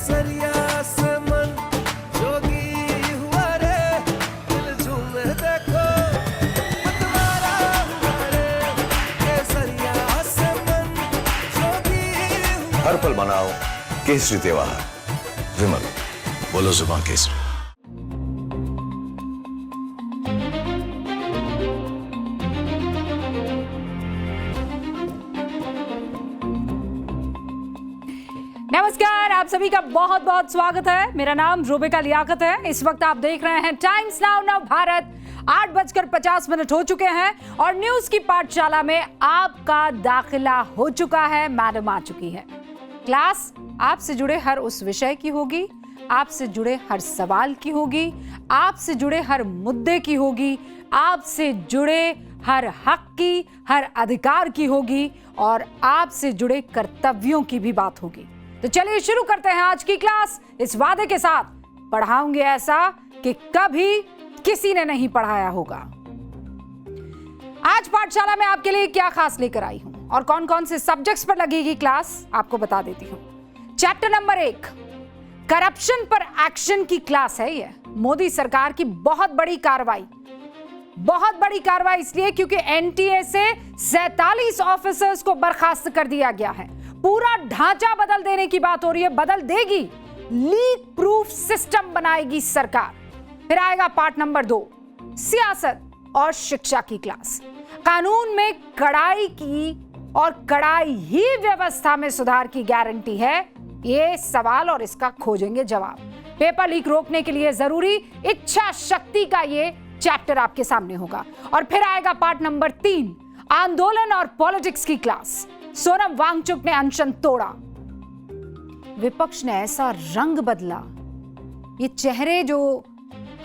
केसरिया से मन जोगी हुआ रे, दिल झूमे देखो मतवारा हुआ रे, केसरिया से मन जोगी हुआ। हर पल मनाओ केसरी त्योहार। विमल, बोलो जुबान केसरी। नमस्कार, आप सभी का बहुत बहुत स्वागत है। मेरा नाम रूबिका लियाकत है। इस वक्त आप देख रहे हैं टाइम्स नाउ नव भारत। 8:50 हो चुके हैं और न्यूज की पाठशाला में आपका दाखिला हो चुका है। मैडम आ चुकी है। क्लास आपसे जुड़े हर उस विषय की होगी, आपसे जुड़े हर सवाल की होगी, आपसे जुड़े हर मुद्दे की होगी, आपसे जुड़े हर हक की, हर अधिकार की होगी और आपसे जुड़े कर्तव्यों की भी बात होगी। तो चलिए शुरू करते हैं आज की क्लास इस वादे के साथ, पढ़ाऊंगे ऐसा कि कभी किसी ने नहीं पढ़ाया होगा। आज पाठशाला में आपके लिए क्या खास लेकर आई हूं और कौन कौन से सब्जेक्ट्स पर लगेगी क्लास, आपको बता देती हूं। चैप्टर नंबर 1, करप्शन पर एक्शन की क्लास है। यह मोदी सरकार की बहुत बड़ी कार्रवाई इसलिए क्योंकि एनटीए से 47 ऑफिसर्स को बर्खास्त कर दिया गया है। पूरा ढांचा बदल देने की बात हो रही है, बदल देगी। लीक प्रूफ सिस्टम बनाएगी सरकार। फिर आएगा पार्ट नंबर 2, सियासत और शिक्षा की क्लास। कानून में कड़ाई की और कड़ाई ही व्यवस्था में सुधार की गारंटी है, ये सवाल और इसका खोजेंगे जवाब। पेपर लीक रोकने के लिए जरूरी इच्छा शक्ति का ये चैप्टर आपके सामने होगा। और फिर आएगा पार्ट नंबर 3, आंदोलन और पॉलिटिक्स की क्लास। सोनम वांगचुक ने अनशन तोड़ा, विपक्ष ने ऐसा रंग बदला, ये चेहरे जो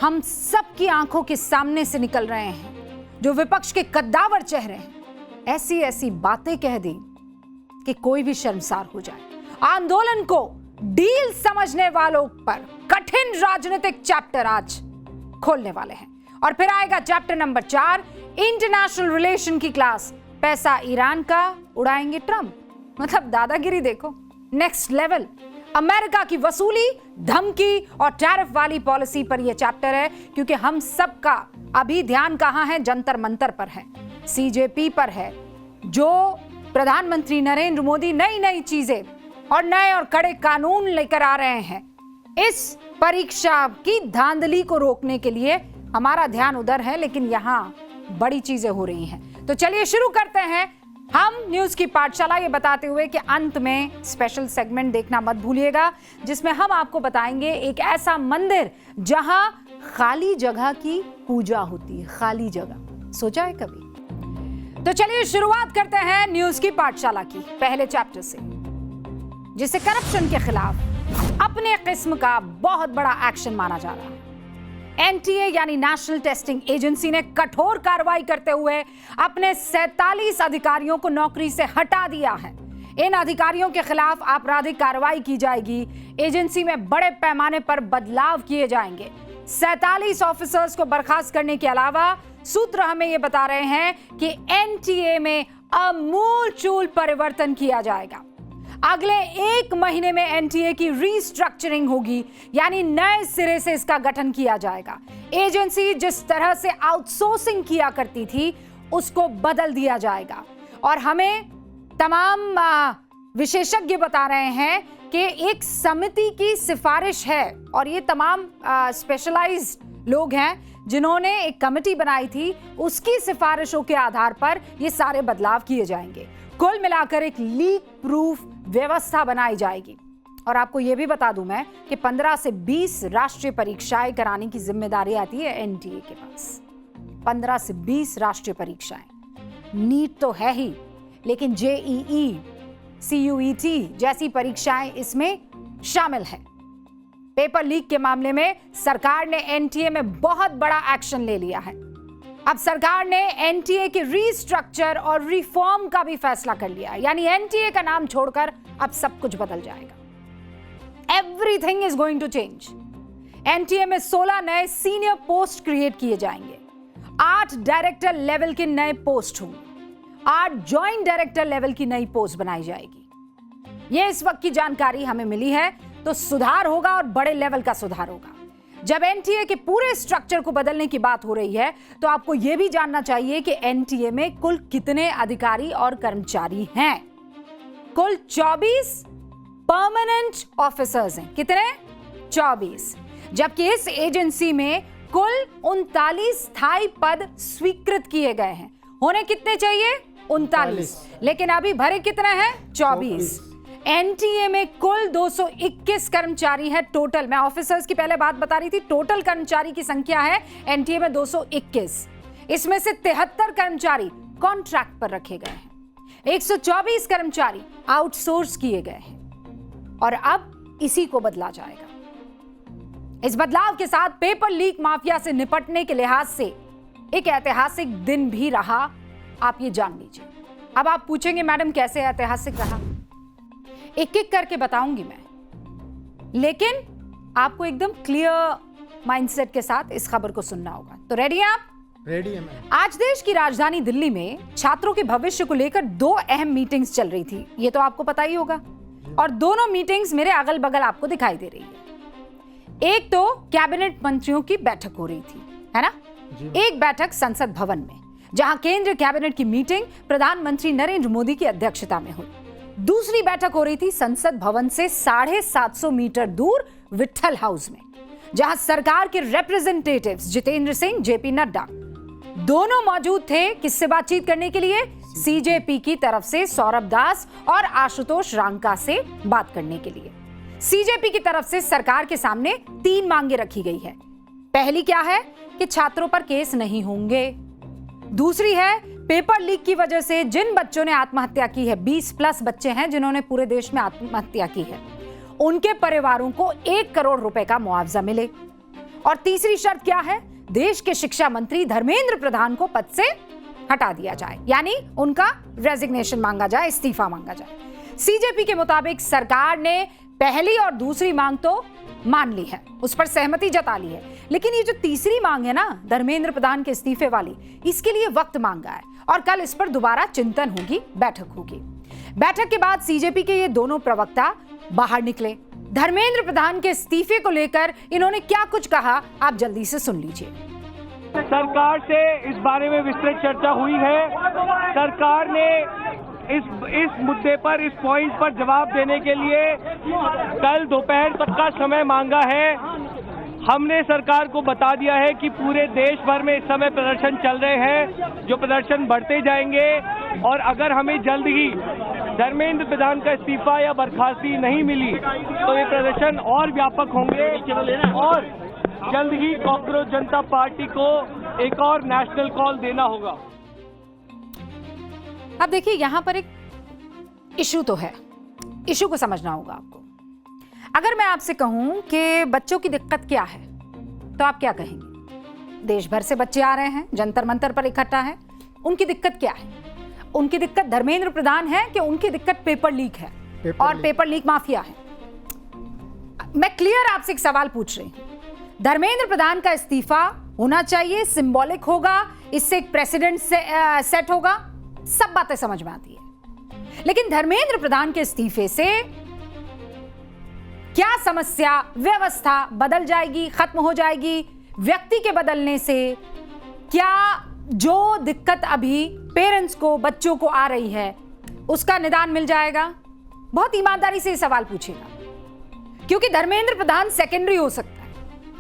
हम सबकी आंखों के सामने से निकल रहे हैं, जो विपक्ष के कद्दावर चेहरे हैं, ऐसी ऐसी बातें कह दी कि कोई भी शर्मसार हो जाए। आंदोलन को डील समझने वालों पर कठिन राजनीतिक चैप्टर आज खोलने वाले हैं। और फिर आएगा चैप्टर नंबर 4, इंटरनेशनल रिलेशन की क्लास। पैसा ईरान का, उड़ाएंगे ट्रंप, मतलब दादागिरी देखो नेक्स्ट लेवल। अमेरिका की वसूली, धमकी और टैरिफ वाली पॉलिसी पर यह चैप्टर है, क्योंकि हम सबका अभी ध्यान कहां है, जंतर मंतर पर है, सीजेपी पर है। जो प्रधानमंत्री नरेंद्र मोदी नई नई चीजें और नए और कड़े कानून लेकर आ रहे हैं, इस परीक्षा की धांधली को रोकने के लिए हमारा ध्यान उधर है, लेकिन यहां बड़ी चीजें हो रही हैं। तो चलिए शुरू करते हैं हम न्यूज की पाठशाला, ये बताते हुए कि अंत में स्पेशल सेगमेंट देखना मत भूलिएगा, जिसमें हम आपको बताएंगे एक ऐसा मंदिर जहां खाली जगह की पूजा होती है। खाली जगह सोचा है कभी? तो चलिए शुरुआत करते हैं न्यूज की पाठशाला की पहले चैप्टर से, जिसे करप्शन के खिलाफ अपने किस्म का बहुत बड़ा एक्शन माना जा रहा है। एनटीए यानी नेशनल टेस्टिंग एजेंसी ने कठोर कार्रवाई करते हुए अपने 47 अधिकारियों को नौकरी से हटा दिया है। इन अधिकारियों के खिलाफ आपराधिक कार्रवाई की जाएगी। एजेंसी में बड़े पैमाने पर बदलाव किए जाएंगे। 47 ऑफिसर्स को बर्खास्त करने के अलावा सूत्र हमें यह बता रहे हैं कि एनटीए में आमूलचूल परिवर्तन किया जाएगा। अगले 1 महीने में एनटीए की रीस्ट्रक्चरिंग होगी, यानी नए सिरे से इसका गठन किया जाएगा। एजेंसी जिस तरह से आउटसोर्सिंग किया करती थी, उसको बदल दिया जाएगा। और हमें तमाम विशेषज्ञ बता रहे हैं कि एक समिति की सिफारिश है, और ये तमाम स्पेशलाइज्ड लोग हैं जिन्होंने एक कमेटी बनाई थी, उसकी सिफारिशों के आधार पर ये सारे बदलाव किए जाएंगे। कुल मिलाकर एक लीक प्रूफ व्यवस्था बनाई जाएगी। और आपको यह भी बता दूं मैं कि 15 से 20 राष्ट्रीय परीक्षाएं कराने की जिम्मेदारी आती है एनटीए के पास। 15 से 20 राष्ट्रीय परीक्षाएं। नीट तो है ही, लेकिन जेईई, सीयूईटी जैसी परीक्षाएं इसमें शामिल है। पेपर लीक के मामले में सरकार ने एनटीए में बहुत बड़ा एक्शन ले लिया है। अब सरकार ने एनटीए के रीस्ट्रक्चर और रिफॉर्म का भी फैसला कर लिया है, यानी एनटीए का नाम छोड़कर अब सब कुछ बदल जाएगा। Everything is going to change. NTA में 16 नए सीनियर पोस्ट क्रिएट किए जाएंगे। 8 डायरेक्टर लेवल के नए पोस्ट होंगे। 8 जॉइंट डायरेक्टर लेवल की नई पोस्ट बनाई जाएगी। यह इस वक्त की जानकारी हमें मिली है। तो सुधार होगा और बड़े लेवल का सुधार होगा। जब एनटीए के पूरे स्ट्रक्चर को बदलने की बात हो रही है तो आपको यह भी जानना चाहिए कि एनटीए में कुल कितने अधिकारी और कर्मचारी हैं। कुल 24 परमानेंट ऑफिसर्स हैं। कितने? 24। जबकि इस एजेंसी में कुल 39 स्थायी पद स्वीकृत किए गए हैं। होने कितने चाहिए? 39, लेकिन अभी भरे कितने हैं? 24। एनटीए में कुल 221 कर्मचारी है टोटल। मैं ऑफिसर्स की पहले बात बता रही थी, टोटल कर्मचारी की संख्या है एनटीए में 221। इसमें से 73 कर्मचारी कॉन्ट्रैक्ट पर रखे गए हैं, 124 कर्मचारी आउटसोर्स किए गए हैं और अब इसी को बदला जाएगा। इस बदलाव के साथ पेपर लीक माफिया से निपटने के लिहाज से एक ऐतिहासिक दिन भी रहा, आप ये जान लीजिए। अब आप पूछेंगे मैडम कैसे ऐतिहासिक रहा? एक एक करके बताऊंगी मैं, लेकिन आपको एकदम क्लियर माइंडसेट के साथ इस खबर को सुनना होगा। तो रेडी हैं आप? रेडी है मैम। आज देश की राजधानी दिल्ली में छात्रों के भविष्य को लेकर 2 अहम मीटिंग्स चल रही थी, ये तो आपको पता ही होगा। और दोनों मीटिंग्स मेरे अगल बगल आपको दिखाई दे रही है। एक तो कैबिनेट मंत्रियों की बैठक हो रही थी, है ना? एक बैठक संसद भवन में, जहां केंद्रीय कैबिनेट की मीटिंग प्रधानमंत्री नरेंद्र मोदी की अध्यक्षता में हुई। दूसरी बैठक हो रही थी संसद भवन से 750 मीटर दूर विट्ठल हाउस में, जहां सरकार के रिप्रेजेंटेटिव्स जितेंद्र सिंह, जेपी नड्डा दोनों मौजूद थे। किससे बातचीत करने के लिए? सीजेपी की तरफ से सौरभ दास और आशुतोष रांका से बात करने के लिए। सीजेपी की तरफ से सरकार के सामने 3 मांगे रखी गई है। पहली क्या है कि छात्रों पर केस नहीं होंगे। दूसरी है पेपर लीक की वजह से जिन बच्चों ने आत्महत्या की है, 20+ बच्चे हैं जिन्होंने पूरे देश में आत्महत्या की है, उनके परिवारों को 1 करोड़ रुपए का मुआवजा मिले। और तीसरी शर्त क्या है? देश के शिक्षा मंत्री धर्मेंद्र प्रधान को पद से हटा दिया जाए, यानी उनका रेजिग्नेशन मांगा जाए, इस्तीफा मांगा जाए। सीजेपी के मुताबिक सरकार ने पहली और दूसरी मांग तो मान ली है, उस पर सहमति जता ली है, लेकिन ये जो तीसरी मांग है ना, धर्मेंद्र प्रधान के इस्तीफे वाली, इसके लिए वक्त मांगा है और कल इस पर दोबारा चिंतन होगी, बैठक होगी। बैठक के बाद सीजेपी के ये दोनों प्रवक्ता बाहर निकले। धर्मेंद्र प्रधान के इस्तीफे को लेकर इन्होंने क्या कुछ कहा, आप जल्दी से सुन लीजिए। सरकार से इस बारे में विस्तृत चर्चा हुई है। सरकार ने इस मुद्दे पर, इस पॉइंट पर जवाब देने के लिए कल दोपहर तक का समय मांगा है। हमने सरकार को बता दिया है कि पूरे देश भर में इस समय प्रदर्शन चल रहे हैं, जो प्रदर्शन बढ़ते जाएंगे और अगर हमें जल्द ही धर्मेंद्र प्रधान का इस्तीफा या बर्खास्ती नहीं मिली तो ये प्रदर्शन और व्यापक होंगे और जल्द ही कॉकरोच जनता पार्टी को एक और नेशनल कॉल देना होगा। अब देखिए, यहां पर एक इशू तो है, इशू को समझना होगा आपको। अगर मैं आपसे कहूं कि बच्चों की दिक्कत क्या है, तो आप क्या कहेंगे? देश भर से बच्चे आ रहे हैं, जंतर मंतर पर इकट्ठा है, उनकी दिक्कत क्या है? उनकी दिक्कत धर्मेंद्र प्रधान है कि उनकी दिक्कत पेपर लीक है और पेपर लीक माफिया है? मैं क्लियर आपसे एक सवाल पूछ रही हूं। धर्मेंद्र प्रधान का इस्तीफा होना चाहिए, सिंबॉलिक होगा, इससे एक प्रेसिडेंट सेट होगा, सब बातें समझ में आती है, लेकिन धर्मेंद्र प्रधान के इस्तीफे से क्या समस्या, व्यवस्था बदल जाएगी, खत्म हो जाएगी? व्यक्ति के बदलने से क्या जो दिक्कत अभी पेरेंट्स को, बच्चों को आ रही है, उसका निदान मिल जाएगा? बहुत ईमानदारी से ये सवाल पूछेगा, क्योंकि धर्मेंद्र प्रधान सेकेंडरी हो सकता है,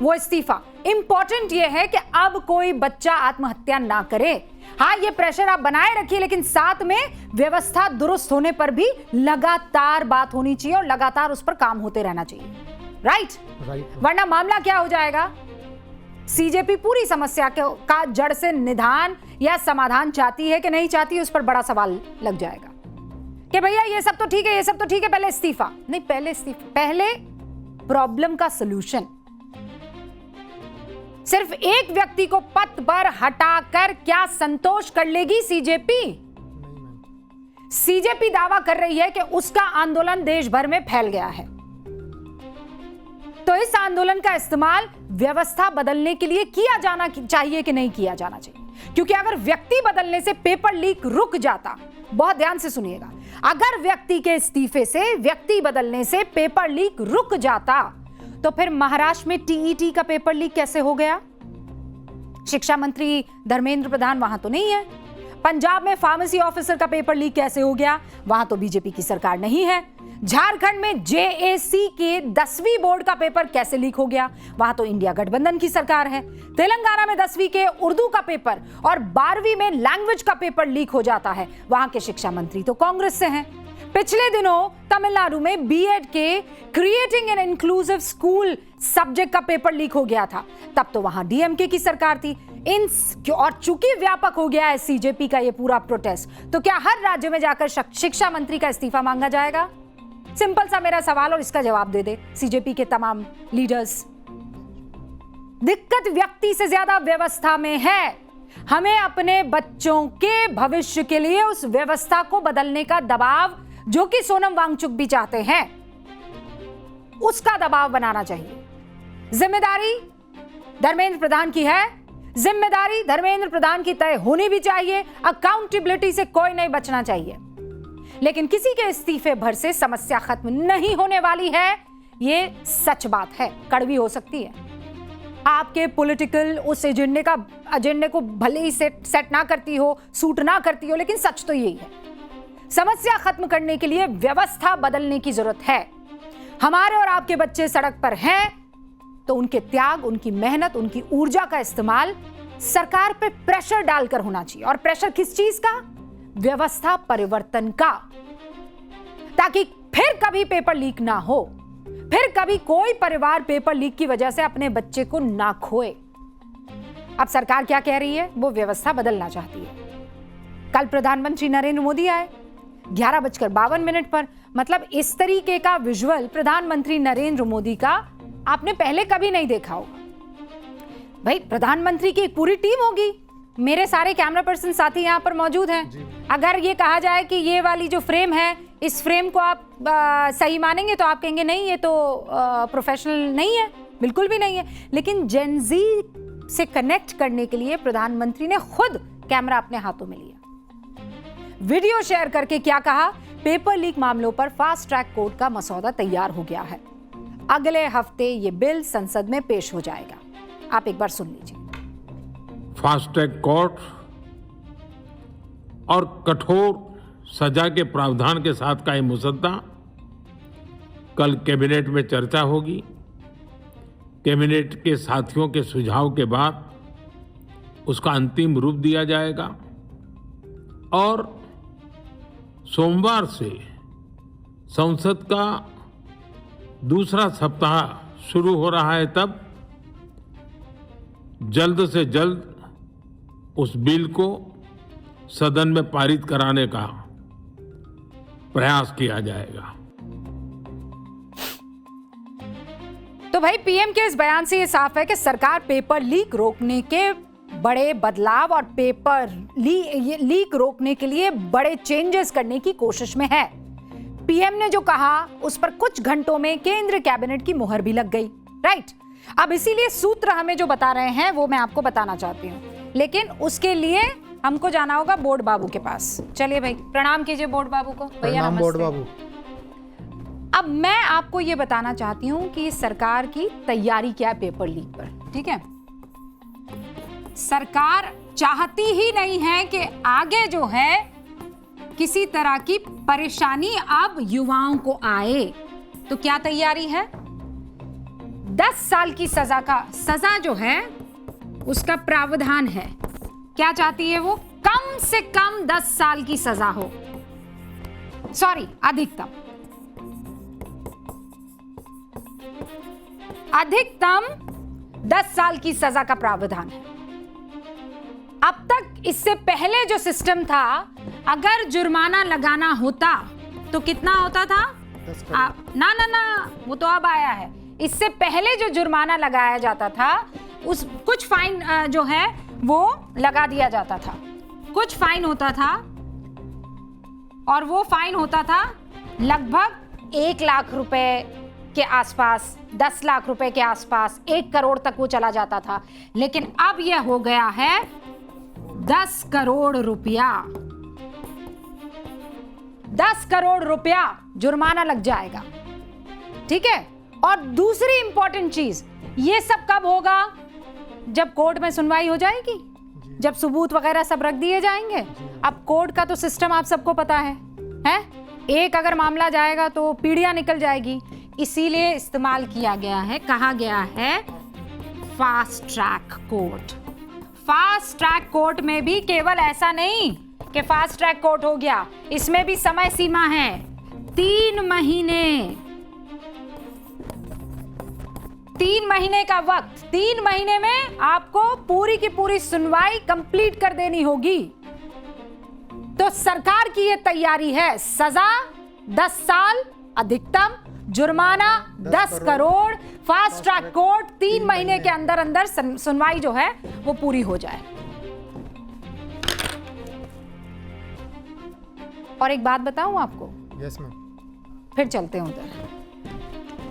वो इस्तीफा इंपॉर्टेंट ये है कि अब कोई बच्चा आत्महत्या ना करे। हाँ, ये प्रेशर आप बनाए रखिए, लेकिन साथ में व्यवस्था दुरुस्त होने पर भी लगातार बात होनी चाहिए और लगातार उस पर काम होते रहना चाहिए। राइट? वरना मामला क्या हो जाएगा? सीजेपी पूरी समस्या का जड़ से निदान या समाधान चाहती है कि नहीं चाहती है, उस पर बड़ा सवाल लग जाएगा कि भैया ये सब तो ठीक है, ये सब तो ठीक है, पहले इस्तीफा नहीं, पहले इस्तीफा, पहले प्रॉब्लम का सलूशन। सिर्फ एक व्यक्ति को पद पर हटाकर क्या संतोष कर लेगी सीजेपी? सीजेपी दावा कर रही है कि उसका आंदोलन देश भर में फैल गया है, तो इस आंदोलन का इस्तेमाल व्यवस्था बदलने के लिए किया जाना चाहिए कि नहीं किया जाना चाहिए? क्योंकि अगर व्यक्ति बदलने से पेपर लीक रुक जाता, बहुत ध्यान से सुनिएगा, अगर व्यक्ति के इस्तीफे से, व्यक्ति बदलने से पेपर लीक रुक जाता तो फिर महाराष्ट्र में टीईटी का पेपर लीक कैसे हो गया? शिक्षा मंत्री धर्मेंद्र प्रधान वहां तो नहीं है। पंजाब में फार्मेसी ऑफिसर का पेपर लीक कैसे हो गया? वहां तो बीजेपी की सरकार नहीं है। झारखंड में जेएसी के 10वीं बोर्ड का पेपर कैसे लीक हो गया? वहां तो इंडिया गठबंधन की सरकार है। तेलंगाना में 10वीं के उर्दू का पेपर और 12वीं में लैंग्वेज का पेपर लीक हो जाता है, वहां के शिक्षा मंत्री तो कांग्रेस से हैं। पिछले दिनों तमिलनाडु में बीएड के creating an inclusive school subject का पेपर लीक हो गया था, तब तो वहां डीएमके की सरकार थी। और चूंकि व्यापक हो गया है सीजेपी का ये पूरा प्रोटेस्ट, तो क्या हर राज्य में जाकर शिक्षा मंत्री का इस्तीफा मांगा जाएगा? सिंपल सा मेरा सवाल, और इसका जवाब दे दे सीजेपी के तमाम लीडर्स। दिक्कत व्यक्ति से ज्यादा व्यवस्था में है। हमें अपने बच्चों के भविष्य के लिए उस व्यवस्था को बदलने का दबाव, जो कि सोनम वांगचुक भी चाहते हैं, उसका दबाव बनाना चाहिए। जिम्मेदारी धर्मेंद्र प्रधान की है, जिम्मेदारी धर्मेंद्र प्रधान की तय होनी भी चाहिए। अकाउंटेबिलिटी से कोई नहीं बचना चाहिए, लेकिन किसी के इस्तीफे भर से समस्या खत्म नहीं होने वाली है। यह सच बात है, कड़वी हो सकती है। आपके पॉलिटिकल उस एजेंडे को भले ही सेट ना करती हो, सूट ना करती हो, लेकिन सच तो यही है। समस्या खत्म करने के लिए व्यवस्था बदलने की जरूरत है। हमारे और आपके बच्चे सड़क पर हैं तो उनके त्याग, उनकी मेहनत, उनकी ऊर्जा का इस्तेमाल सरकार पे प्रेशर डालकर होना चाहिए। और प्रेशर किस चीज का? व्यवस्था परिवर्तन का, ताकि फिर कभी पेपर लीक ना हो, फिर कभी कोई परिवार पेपर लीक की वजह से अपने बच्चे को ना खोए। अब सरकार क्या कह रही है? वो व्यवस्था बदलना चाहती है। कल प्रधानमंत्री नरेंद्र मोदी आए 11:52 पर। मतलब इस तरीके का विजुअल प्रधानमंत्री नरेंद्र मोदी का आपने पहले कभी नहीं देखा होगा। भाई, प्रधानमंत्री की एक पूरी टीम होगी, मेरे सारे कैमरा पर्सन साथी यहां पर मौजूद हैं। अगर ये कहा जाए कि ये वाली जो फ्रेम है, इस फ्रेम को आप सही मानेंगे तो आप कहेंगे नहीं, ये तो प्रोफेशनल नहीं है, बिल्कुल भी नहीं है। लेकिन जेनजी से कनेक्ट करने के लिए प्रधानमंत्री ने खुद कैमरा अपने हाथों में लिया, वीडियो शेयर करके क्या कहा? पेपर लीक मामलों पर फास्ट ट्रैक कोर्ट का मसौदा तैयार हो गया है, अगले हफ्ते ये बिल संसद में पेश हो जाएगा। आप एक बार सुन लीजिए। फास्ट ट्रैक कोर्ट और कठोर सजा के प्रावधान के साथ का ये मुसद्दा कल कैबिनेट में चर्चा होगी। कैबिनेट के साथियों के सुझाव के बाद उसका अंतिम रूप दिया जाएगा और सोमवार से संसद का दूसरा सप्ताह शुरू हो रहा है, तब जल्द से जल्द उस बिल को सदन में पारित कराने का प्रयास किया जाएगा। तो भाई, पीएम के इस बयान से ये साफ है कि सरकार पेपर लीक रोकने के बड़े बदलाव और पेपर लीक रोकने के लिए बड़े चेंजेस करने की कोशिश में है। पीएम ने जो कहा उस पर कुछ घंटों में केंद्रीय कैबिनेट की मुहर भी लग गई, राइट? अब इसीलिए सूत्र हमें जो बता रहे हैं वो मैं आपको बताना चाहती हूँ, लेकिन उसके लिए हमको जाना होगा बोर्ड बाबू के पास। चलिए भाई, प्रणाम कीजिए बोर्ड बाबू को। भैया बोर्ड बाबू। अब मैं आपको ये बताना चाहती हूँ कि सरकार की तैयारी क्या है पेपर लीक पर, ठीक है? सरकार चाहती ही नहीं है कि आगे जो है किसी तरह की परेशानी अब युवाओं को आए। तो क्या तैयारी है? 10 साल की सजा जो है उसका प्रावधान है। क्या चाहती है वो? कम से कम 10 साल की सजा हो, सॉरी, अधिकतम 10 साल की सजा का प्रावधान है। अब तक इससे पहले जो सिस्टम था, अगर जुर्माना लगाना होता तो कितना होता था? ना, वो तो अब आया है। इससे पहले जो जुर्माना लगाया जाता था, उस कुछ फाइन जो है वो लगा दिया जाता था, कुछ फाइन होता था, और वो फाइन होता था लगभग 1 लाख रुपए के आसपास, 10 लाख रुपए के आसपास, 1 करोड़ तक वो चला जाता था। लेकिन अब यह हो गया है 10 करोड़ रुपया। 10 करोड़ रुपया जुर्माना लग जाएगा। ठीक है, और दूसरी इंपॉर्टेंट चीज, ये सब कब होगा? जब कोर्ट में सुनवाई हो जाएगी, जब सबूत वगैरह सब रख दिए जाएंगे। अब कोर्ट का तो सिस्टम आप सबको पता है? एक अगर मामला जाएगा तो पीढ़ियां निकल जाएगी, इसीलिए इस्तेमाल किया गया है, कहा गया है fast track court. Fast track court में भी केवल ऐसा नहीं कि फास्ट ट्रैक कोर्ट हो गया, इसमें भी समय सीमा है 3 महीने। 3 महीने का वक्त, 3 महीने में आपको पूरी की पूरी सुनवाई कंप्लीट कर देनी होगी। तो सरकार की यह तैयारी है, सजा 10 साल अधिकतम, जुर्माना 10 करोड़, फास्ट ट्रैक कोर्ट, 3 महीने के अंदर अंदर सुनवाई जो है वो पूरी हो जाए। और एक बात बताऊं आपको? Yes ma'am. फिर चलते हैं उधर।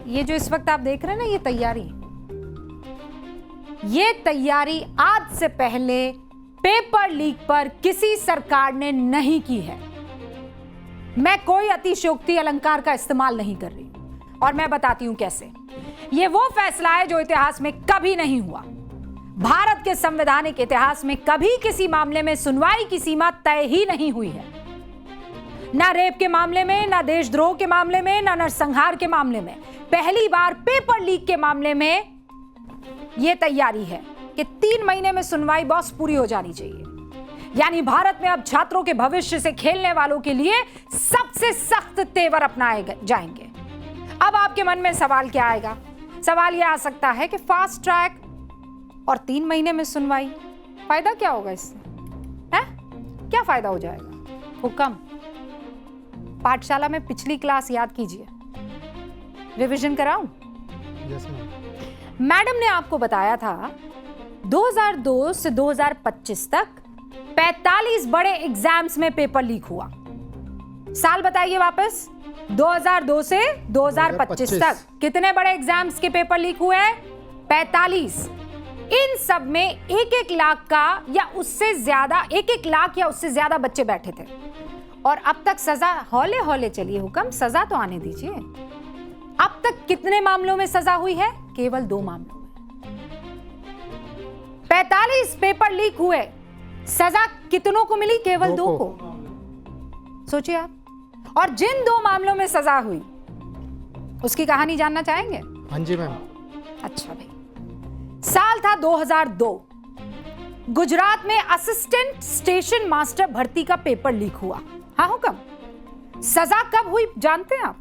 ये जो इस वक्त आप देख रहे हैं ना, ये तैयारी आज से पहले पेपर लीक पर किसी सरकार ने नहीं की है। मैं कोई अतिशयोक्ति अलंकार का इस्तेमाल नहीं कर रही, और मैं बताती हूं कैसे। ये वो फैसला है जो इतिहास में कभी नहीं हुआ। भारत के संवैधानिक इतिहास में कभी किसी मामले में सुनवाई की सीमा तय ही नहीं हुई है। ना रेप के मामले में, ना देशद्रोह के मामले में, ना नरसंहार के मामले में। पहली बार पेपर लीक के मामले में यह तैयारी है कि 3 महीने में सुनवाई बॉस पूरी हो जानी चाहिए। यानी भारत में अब छात्रों के भविष्य से खेलने वालों के लिए सबसे सख्त तेवर अपनाए जाएंगे। अब आपके मन में सवाल क्या आएगा? सवाल यह आ सकता है कि फास्ट ट्रैक और 3 महीने में सुनवाई, फायदा क्या होगा इससे? है क्या फायदा हो जाएगा? हुक्म, पाठशाला में पिछली क्लास याद कीजिए, रिवीजन कराऊं? Yes ma'am. मैडम ने आपको बताया था 2002 से 2025 तक 45 बड़े एग्जाम्स में पेपर लीक हुआ। साल बताइए वापस, 2002 से 2025 तक कितने बड़े एग्जाम्स के पेपर लीक हुए? 45। इन सब में 1-1 लाख का या उससे ज्यादा, 1-1 लाख या उससे ज्यादा बच्चे बैठे थे। और अब तक सजा, हौले हौले चलिए हुक्म, सजा तो आने दीजिए। अब तक कितने मामलों में सजा हुई है? केवल 2 मामलों में। 45 पेपर लीक हुए, सजा कितनों को मिली? केवल 2 को। सोचिए आप। और जिन 2 मामलों में सजा हुई उसकी कहानी जानना चाहेंगे? हाँ जी मैम। अच्छा भाई, साल था 2002। गुजरात में असिस्टेंट स्टेशन मास्टर भर्ती का पेपर लीक हुआ। हाँ हुक्म। सजा कब हुई जानते हैं आप?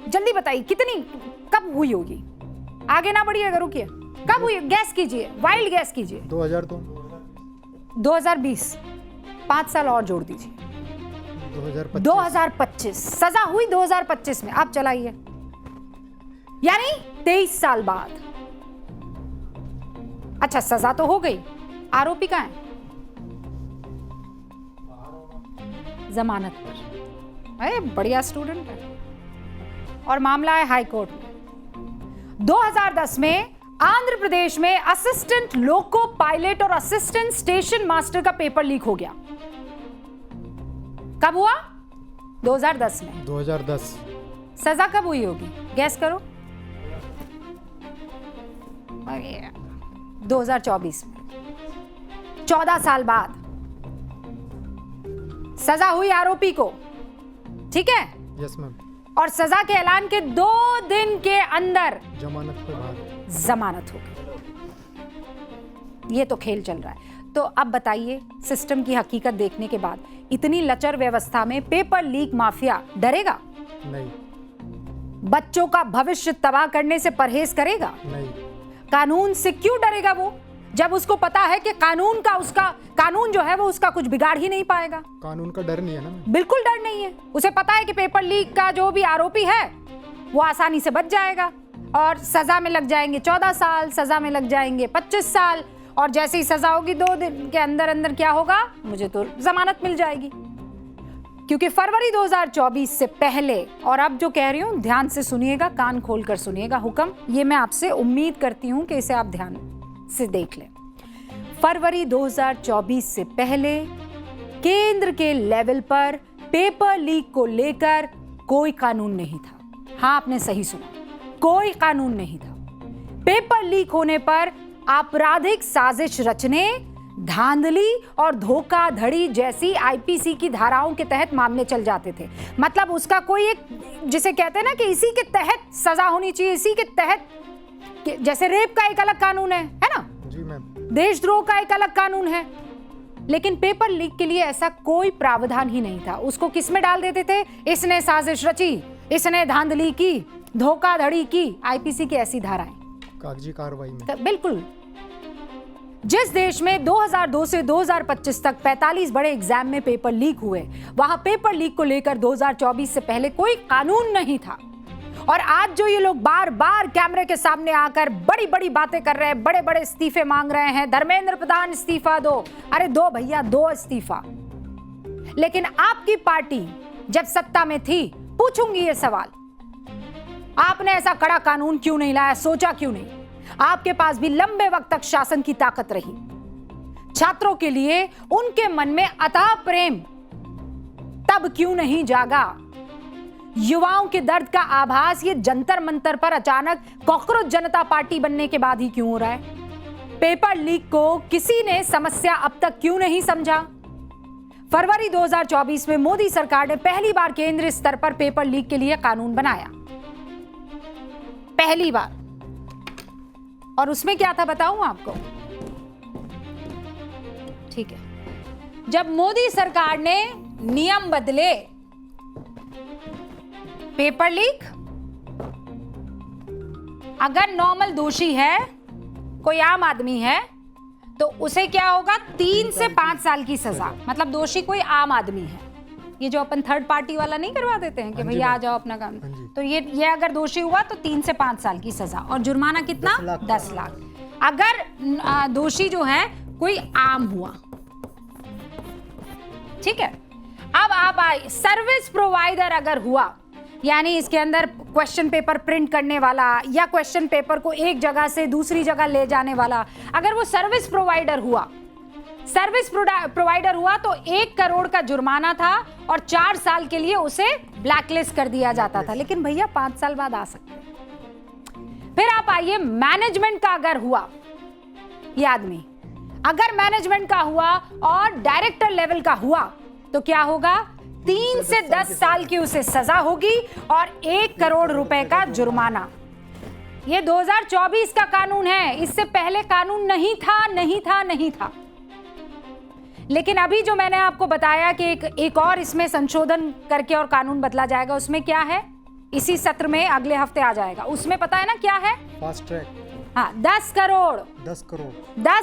जल्दी बताइए, कितनी, कब हुई होगी? आगे ना बढ़िएगा, रुकिए। कब हुई? गैस कीजिए, वाइल्ड गैस कीजिए। 2002, 2020, 5 साल और जोड़ दीजिए। 2025। सजा हुई 2025 में। आप चलाइए, यानी 23 साल बाद। अच्छा, सजा तो हो गई, आरोपी कहां है? जमानत पर। अरे बढ़िया स्टूडेंट है। और मामला है हाई कोर्ट में। 2010 में आंध्र प्रदेश में असिस्टेंट लोको पायलट और असिस्टेंट स्टेशन मास्टर का पेपर लीक हो गया। कब हुआ? 2010 में। 2010। सजा कब हुई होगी? गैस करो। 2024 में। 14 साल बाद सजा हुई आरोपी को। ठीक है? Yes ma'am. और सजा के ऐलान के 2 दिन के अंदर जमानत पे बाहर। जमानत हो गई। ये तो खेल चल रहा है। तो अब बताइए, सिस्टम की हकीकत देखने के बाद इतनी लचर व्यवस्था में पेपर लीक माफिया डरेगा? नहीं। बच्चों का भविष्य तबाह करने से परहेज करेगा? नहीं। कानून से क्यों डरेगा वो, जब उसको पता है कि कानून जो है वो उसका कुछ बिगाड़ ही नहीं पाएगा? कानून का डर नहीं है ना मैम। बिल्कुल डर नहीं है। उसे पता है कि पेपर लीक का जो भी आरोपी है वो आसानी से बच जाएगा, और सजा में लग जाएंगे 14 साल, सजा में लग जाएंगे 25 साल, और जैसे ही सजा होगी 2 दिन के अंदर अंदर क्या होगा? मुझे तो जमानत मिल जाएगी। क्योंकि फरवरी 2024 से पहले, और अब जो कह रही हूं ध्यान से सुनिएगा, कान खोलकर सुनिएगा हुक्म, ये मैं आपसे उम्मीद करती हूं कि इसे आप ध्यान से देख लें। फरवरी 2024 से पहले केंद्र के लेवल पर पेपर लीक को लेकर कोई कानून नहीं था। हाँ, आपने सही सुना, कोई कानून नहीं था। पेपर लीक होने पर आपराधिक साजिश रचने, धांधली और धोखाधड़ी जैसी आईपीसी की धाराओं के तहत मामले चल जाते थे। मतलब उसका कोई एक, जिसे कहते हैं ना कि इसी के तहत सजा होनी चाहिए, इसी के तहत, जैसे रेप का एक अलग कानून है ना? जी मैम। देशद्रोह का एक अलग कानून है। लेकिन पेपर लीक के लिए ऐसा कोई प्रावधान ही नहीं था। उसको किस में डाल देते थे? इसने साजिश रची, इसने धांधली की, धोखाधड़ी की, आईपीसी की ऐसी धाराएं, कागजी कार्रवाई में। तो बिल्कुल। जिस देश में 2002 से 2025 तक 45 बड़े एग्जाम में पेपर लीक हुए, वहां पेपर लीक को लेकर 2024 से पहले कोई कानून नहीं था। और आज जो ये लोग बार बार कैमरे के सामने आकर बड़ी बड़ी बातें कर रहे हैं, बड़े बड़े इस्तीफे मांग रहे हैं, धर्मेंद्र प्रधान इस्तीफा दो, अरे दो भैया, दो इस्तीफा। लेकिन आपकी पार्टी जब सत्ता में थी, पूछूंगी ये सवाल, आपने ऐसा कड़ा कानून क्यों नहीं लाया? सोचा क्यों नहीं? आपके पास भी लंबे वक्त तक शासन की ताकत रही। छात्रों के लिए उनके मन में अथाह प्रेम तब क्यों नहीं जागा? युवाओं के दर्द का आभास ये जंतर मंतर पर अचानक कॉकरोच जनता पार्टी बनने के बाद ही क्यों हो रहा है? पेपर लीक को किसी ने समस्या अब तक क्यों नहीं समझा? फरवरी 2024 में मोदी सरकार ने पहली बार केंद्रीय स्तर पर पेपर लीक के लिए कानून बनाया, पहली बार। और उसमें क्या था बताऊं आपको? ठीक है, जब मोदी सरकार ने नियम बदले, पेपर लीक, अगर नॉर्मल दोषी है, कोई आम आदमी है, तो उसे क्या होगा? 3 से 5 साल की सजा। मतलब दोषी कोई आम आदमी है, ये जो अपन थर्ड पार्टी वाला नहीं करवा देते हैं कि भैया आ जाओ अपना काम, तो ये अगर दोषी हुआ तो 3 से 5 साल की सजा। और जुर्माना कितना? 10 लाख। अगर दोषी जो है कोई आम हुआ, ठीक है। अब आप आए, सर्विस प्रोवाइडर अगर हुआ, यानी इसके अंदर क्वेश्चन पेपर प्रिंट करने वाला या क्वेश्चन पेपर को एक जगह से दूसरी जगह ले जाने वाला, अगर वो सर्विस प्रोवाइडर हुआ, तो 1 करोड़ का जुर्माना था और 4 साल के लिए उसे ब्लैकलिस्ट कर दिया जाता था। लेकिन भैया 5 साल बाद आ सकते हैं। फिर आप आइए, मैनेजमेंट का अगर हुआ, ये आदमी अगर मैनेजमेंट का हुआ और डायरेक्टर लेवल का हुआ, तो क्या होगा? 3 से 10 साल की उसे सजा होगी और 1 करोड़ रुपए का जुर्माना। ये 2024 का कानून है, इससे पहले कानून नहीं था। लेकिन अभी जो मैंने आपको बताया कि एक और इसमें संशोधन करके और कानून बदला जाएगा, उसमें क्या है? इसी सत्र में अगले हफ्ते आ जाएगा। उसमें पता है ना क्या है? Fast track. हाँ, 10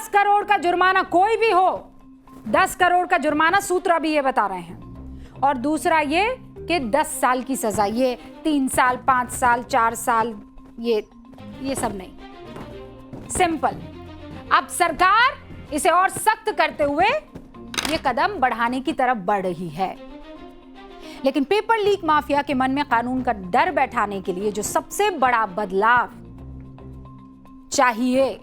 करोड़ का जुर्माना, कोई भी हो, 10 करोड़ का जुर्माना। सूत्र अभी ये बता रहे हैं। और दूसरा ये कि 10 साल की सजा, ये 3 साल, 5 साल, 4 साल, ये सब नहीं, सिंपल। अब सरकार इसे और सख्त करते हुए ये कदम बढ़ाने की तरफ बढ़ रही है। लेकिन पेपर लीक माफिया के मन में कानून का डर बैठाने के लिए जो सबसे बड़ा बदलाव चाहिए,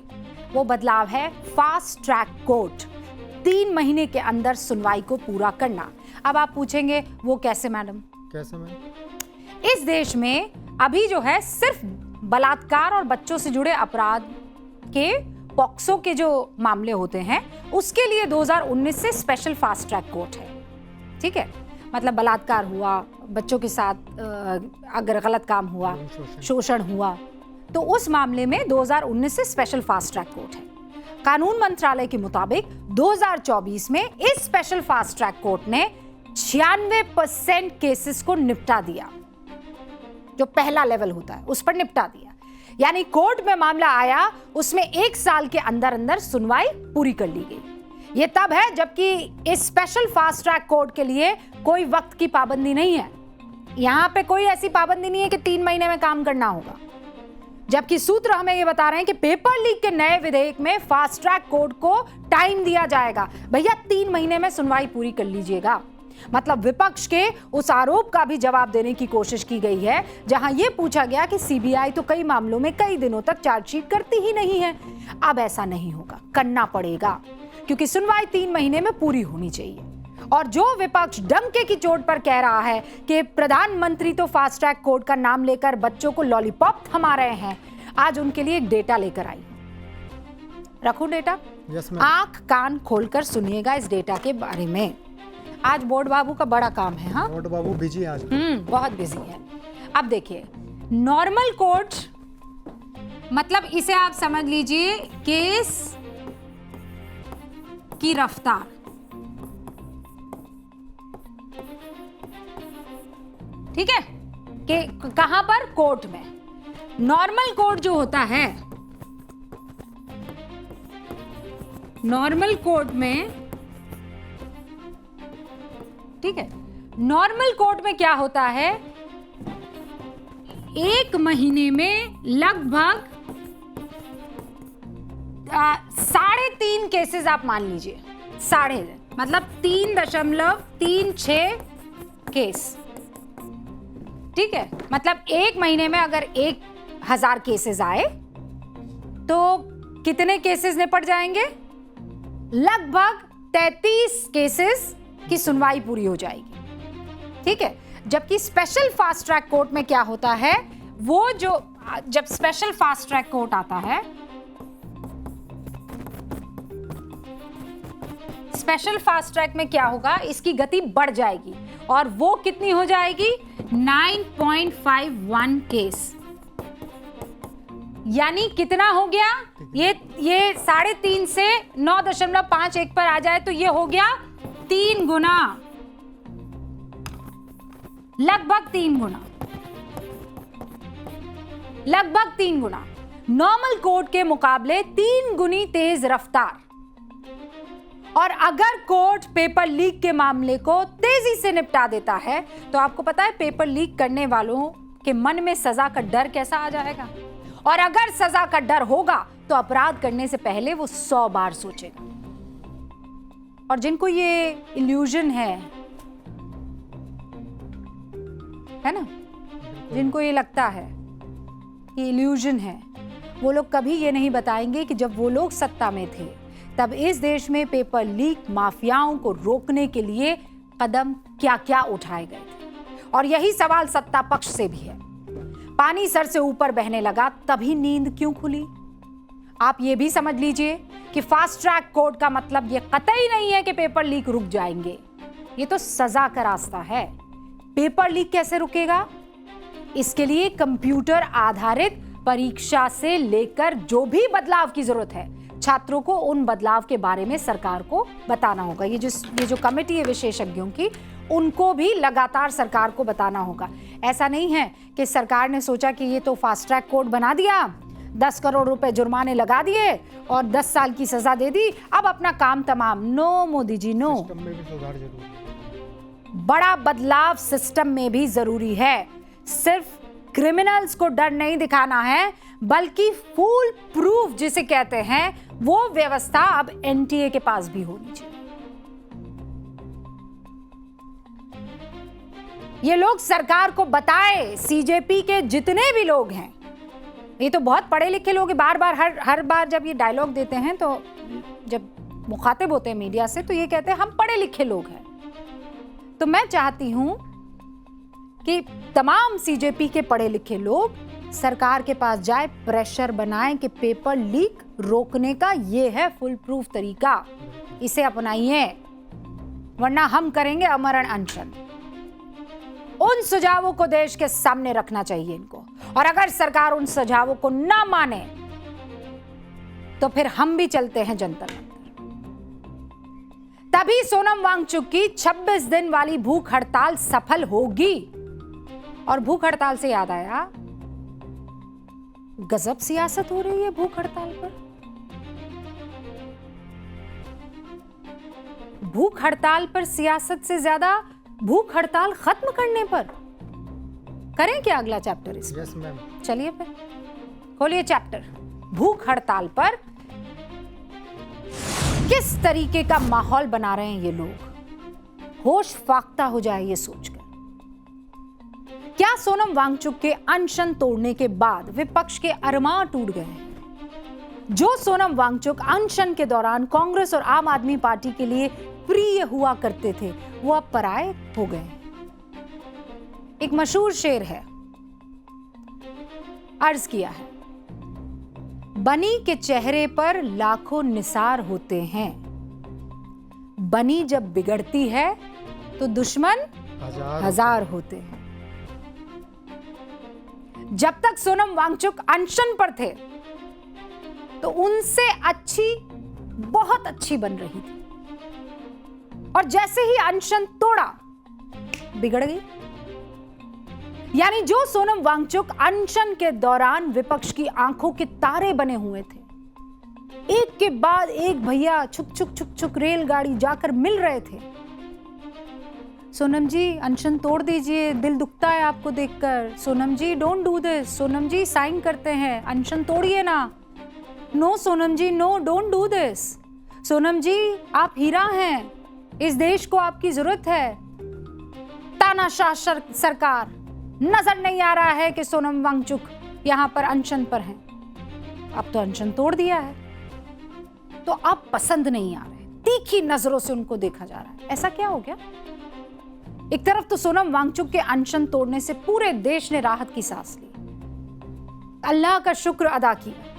वो बदलाव है फास्ट ट्रैक कोर्ट। 3 महीने के अंदर सुनवाई को पूरा करना। अब आप पूछेंगे वो कैसे मैडम? कैसे मैम? इस देश में अभी जो है सिर्फ बलात्कार और बच्चों से जुड़े अपराध के पॉक्सो के जो मामले होते हैं, उसके लिए 2019 से स्पेशल फास्ट ट्रैक कोर्ट है, ठीक है। मतलब बलात्कार हुआ, बच्चों के साथ अगर गलत काम हुआ, शोषण हुआ, तो उस मामले में 2019 से स्पेशल फास्ट ट्रैक कोर्ट है। कानून मंत्रालय के मुताबिक 2024 में इस स्पेशल फास्ट ट्रैक कोर्ट ने 96% केसेस को निपटा दिया। जो पहला लेवल होता है उस पर निपटा दिया, यानी कोर्ट में मामला आया, उसमें 1 साल के अंदर अंदर सुनवाई पूरी कर ली गई। ये तब है जबकि इस स्पेशल फास्ट ट्रैक कोर्ट के लिए कोई वक्त की पाबंदी नहीं है। यहां पे कोई ऐसी पाबंदी नहीं है कि 3 महीने में काम करना होगा। जबकि सूत्र हमें यह बता रहे हैं कि पेपर लीक के नए विधेयक में फास्ट ट्रैक कोर्ट को टाइम दिया जाएगा। भैया 3 महीने में सुनवाई पूरी कर लीजिएगा। मतलब विपक्ष के उस आरोप का भी जवाब देने की कोशिश की गई है, जहां यह पूछा गया कि सीबीआई तो कई मामलों में कई दिनों तक चार्जशीट करती ही नहीं है। अब ऐसा नहीं होगा, करना पड़ेगा, क्योंकि सुनवाई 3 महीने में पूरी होनी चाहिए। और जो विपक्ष डंके की चोट पर कह रहा है कि प्रधानमंत्री तो फास्ट ट्रैक कोर्ट का नाम लेकर बच्चों को लॉलीपॉप थमा रहे हैं, आज उनके लिए एक डेटा लेकर आई। रखूं डेटा? Yes ma'am. आंख कान खोलकर सुनिएगा इस डेटा के बारे में। आज बोर्ड बाबू का बड़ा काम है। हाँ, बोर्ड बाबू बिजी है आज। बहुत बिजी है। अब देखिए, नॉर्मल कोर्ट मतलब इसे आप समझ लीजिए केस की रफ्तार। ठीक है, कि कहां पर? कोर्ट में। नॉर्मल कोर्ट जो होता है, नॉर्मल कोर्ट में, ठीक है, नॉर्मल कोर्ट में क्या होता है, एक महीने में लगभग 3.5 केसेस आप मान लीजिए, मतलब 3.36 केस। ठीक है, मतलब एक महीने में अगर 1000 केसेस आए तो कितने केसेस निपट जाएंगे? लगभग 33 केसेस की सुनवाई पूरी हो जाएगी। ठीक है, जबकि स्पेशल फास्ट ट्रैक कोर्ट में क्या होता है, वो जो जब स्पेशल फास्ट ट्रैक कोर्ट आता है, स्पेशल फास्ट ट्रैक में क्या होगा, इसकी गति बढ़ जाएगी और वो कितनी हो जाएगी? 9.51 केस। यानी कितना हो गया? ये 3.5 से 9.51 पर आ जाए तो ये हो गया 3 गुना, लगभग 3 गुना, लगभग 3 गुना। नॉर्मल कोर्ट के मुकाबले 3 गुनी तेज रफ्तार। और अगर कोर्ट पेपर लीक के मामले को तेजी से निपटा देता है तो आपको पता है पेपर लीक करने वालों के मन में सजा का डर कैसा आ जाएगा। और अगर सजा का डर होगा तो अपराध करने से पहले वो 100 बार सोचेगा। और जिनको ये इल्यूजन है ना, जिनको ये लगता है कि इल्यूजन है, वो लोग कभी ये नहीं बताएंगे कि जब वो लोग सत्ता में थे तब इस देश में पेपर लीक माफियाओं को रोकने के लिए कदम क्या क्या उठाए गए थे। और यही सवाल सत्ता पक्ष से भी है। पानी सर से ऊपर बहने लगा तभी नींद क्यों खुली? आप ये भी समझ लीजिए कि फास्ट ट्रैक कोर्ट का मतलब ये कतई नहीं है कि पेपर लीक रुक जाएंगे। ये तो सजा का रास्ता है। पेपर लीक कैसे रुकेगा? इसके लिए कंप्यूटर आधारित परीक्षा से लेकर जो भी बदलाव की जरूरत है, छात्रों को उन बदलाव के बारे में सरकार को बताना होगा। ये जो कमेटी है विशेषज्ञों की, उनको भी लगातार सरकार को बताना होगा। ऐसा नहीं है कि सरकार ने सोचा कि ये तो फास्ट ट्रैक कोर्ट बना दिया, 10 करोड़ रुपए जुर्माने लगा दिए और 10 साल की सजा दे दी, अब अपना काम तमाम। No Modi ji, no. System में भी सुधार जरूरी है। बड़ा बदलाव सिस्टम में भी जरूरी है। सिर्फ क्रिमिनल्स को डर नहीं दिखाना है, बल्कि फूल प्रूफ जिसे कहते हैं वो व्यवस्था अब एनटीए के पास भी होनी चाहिए। ये लोग सरकार को बताए, सीजेपी के जितने भी लोग हैं, ये तो बहुत पढ़े लिखे लोग हैं। बार बार हर बार जब ये डायलॉग देते हैं तो जब मुखातिब होते हैं मीडिया से तो ये कहते हैं हम पढ़े लिखे लोग हैं। तो मैं चाहती हूं कि तमाम सीजेपी के पढ़े लिखे लोग सरकार के पास जाए, प्रेशर बनाएं कि पेपर लीक रोकने का ये है फुल प्रूफ तरीका, इसे अपनाइए, वरना हम करेंगे अमरण अनशन। उन सुझावों को देश के सामने रखना चाहिए इनको। और अगर सरकार उन सुझावों को ना माने तो फिर हम भी चलते हैं जंतर मंतर। तभी सोनम वांगचुक की 26 दिन वाली भूख हड़ताल सफल होगी। और भूख हड़ताल से याद आया, गजब सियासत हो रही है भूख हड़ताल पर। भूख हड़ताल पर सियासत से ज्यादा भूख हड़ताल खत्म करने पर। करें क्या अगला चैप्टर इसमें? Yes ma'am. चलिए फिर खोलिए चैप्टर। भूख हड़ताल पर किस तरीके का माहौल बना रहे हैं ये लोग, होश फाख्ता हो जाए ये सोचकर। क्या सोनम वांगचुक के अनशन तोड़ने के बाद विपक्ष के अरमान टूट गए हैं? जो सोनम वांगचुक अनशन के दौरान कांग्रेस और आम आदमी पार्टी के लिए प्रिय हुआ करते थे वो अब पराये हो गए हैं। एक मशहूर शेर है, अर्ज किया है, बनी के चेहरे पर लाखों निसार होते हैं, बनी जब बिगड़ती है तो दुश्मन हजार होते हैं। जब तक सोनम वांगचुक अनशन पर थे तो उनसे अच्छी, बहुत अच्छी बन रही थी, और जैसे ही अनशन तोड़ा बिगड़ गई। यानी जो सोनम वांगचुक अनशन के दौरान विपक्ष की आंखों के तारे बने हुए थे, एक के बाद एक भैया छुक छुक छुक छुक रेलगाड़ी जाकर मिल रहे थे। सोनम जी अनशन तोड़ दीजिए, दिल दुखता है आपको देखकर, Sonam ji don't do this, Sonam ji sign करते हैं, अनशन तोड़िए ना, no Sonam ji no don't do this, Sonam ji आप हीरा हैं, इस देश को आपकी जरूरत है। तानाशाह सरकार, नजर नहीं आ रहा है कि सोनम वांगचुक यहां पर अनशन पर हैं। अब तो अनशन तोड़ दिया है तो अब पसंद नहीं आ रहे, तीखी नजरों से उनको देखा जा रहा है। ऐसा क्या हो गया? एक तरफ तो सोनम वांगचुक के अनशन तोड़ने से पूरे देश ने राहत की सांस ली, अल्लाह का शुक्र अदा किया,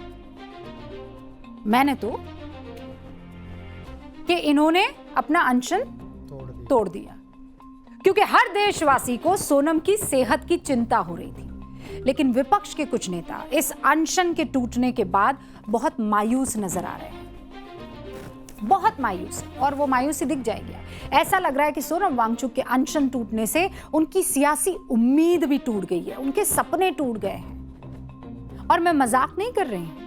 मैंने तो, कि इन्होंने अपना अनशन तोड़ दिया, क्योंकि हर देशवासी को सोनम की सेहत की चिंता हो रही थी। लेकिन विपक्ष के कुछ नेता इस अनशन के टूटने के बाद बहुत मायूस नजर आ रहे हैं, बहुत मायूस, और वो मायूसी दिख जाएगी। ऐसा लग रहा है कि सोनम वांगचुक के अनशन टूटने से उनकी सियासी उम्मीद भी टूट गई है, उनके सपने टूट गए हैं। और मैं मजाक नहीं कर रही हूं,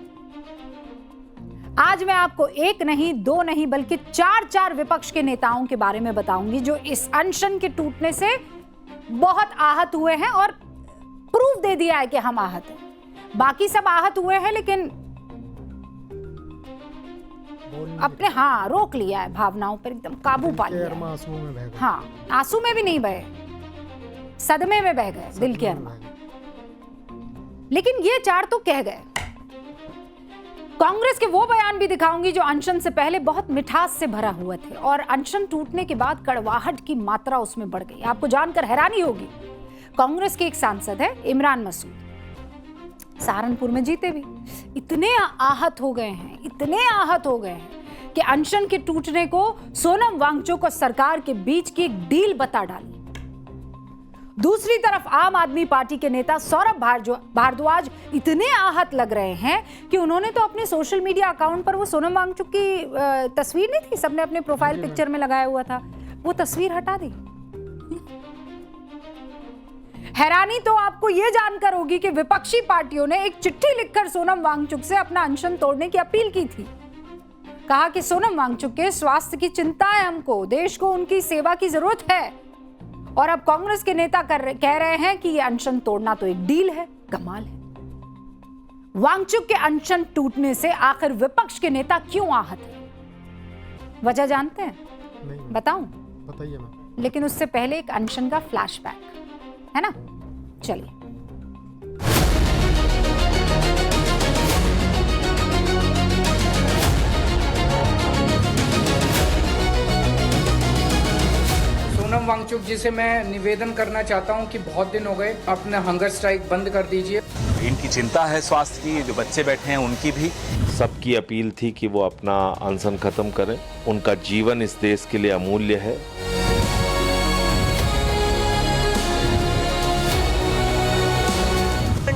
आज मैं आपको एक नहीं, दो नहीं, बल्कि चार विपक्ष के नेताओं के बारे में बताऊंगी जो इस अनशन के टूटने से बहुत आहत हुए हैं और प्रूफ दे दिया है कि हम आहत हैं। बाकी सब आहत हुए हैं लेकिन अपने रोक लिया है, भावनाओं पर एकदम काबू पा लिया है। आंसुओं में बह गए। आंसू में भी नहीं बहे, सदमे में बह गए दिल के अरमा। लेकिन ये चार तो कह गए। कांग्रेस के वो बयान भी दिखाऊंगी जो अनशन से पहले बहुत मिठास से भरा हुए थे और अनशन टूटने के बाद कड़वाहट की मात्रा उसमें बढ़ गई। आपको जानकर हैरानी होगी, कांग्रेस के एक सांसद है इमरान मसूद, सहारनपुर में जीते भी, इतने आहत हो गए हैं, इतने आहत हो गए हैं कि अनशन के टूटने को सोनम वांगचुक और सरकार के बीच की एक डील बता डाली। दूसरी तरफ आम आदमी पार्टी के नेता सौरभ भारद्वाज इतने आहत लग रहे हैं कि उन्होंने तो अपने सोशल मीडिया अकाउंट पर वो सोनम वांगचुक की तस्वीर नहीं थी, सबने अपने प्रोफाइल पिक्चर में लगाया हुआ था, वो तस्वीर हटा दी। हैरानी तो आपको यह जानकर होगी कि विपक्षी पार्टियों ने एक चिट्ठी लिखकर सोनम वांगचुक से अपना अनशन तोड़ने की अपील की थी। कहा कि सोनम वांगचुक के स्वास्थ्य की चिंता है हमको, देश को उनकी सेवा की जरूरत है। और अब कांग्रेस के नेता कह रहे हैं कि यह अनशन तोड़ना तो एक डील है। कमाल है। वांगचुक के अनशन टूटने से आखिर विपक्ष के नेता क्यों आहत हैं? वजह जानते हैं? नहीं, बताऊं? बताइए मैम। लेकिन उससे पहले एक अनशन का फ्लैशबैक है ना, चलिए। सोनम वांगचुक जी से मैं निवेदन करना चाहता हूं कि बहुत दिन हो गए, अपना हंगर स्ट्राइक बंद कर दीजिए। इनकी चिंता है स्वास्थ्य की, जो बच्चे बैठे हैं उनकी भी। सबकी अपील थी कि वो अपना अनशन खत्म करें, उनका जीवन इस देश के लिए अमूल्य है।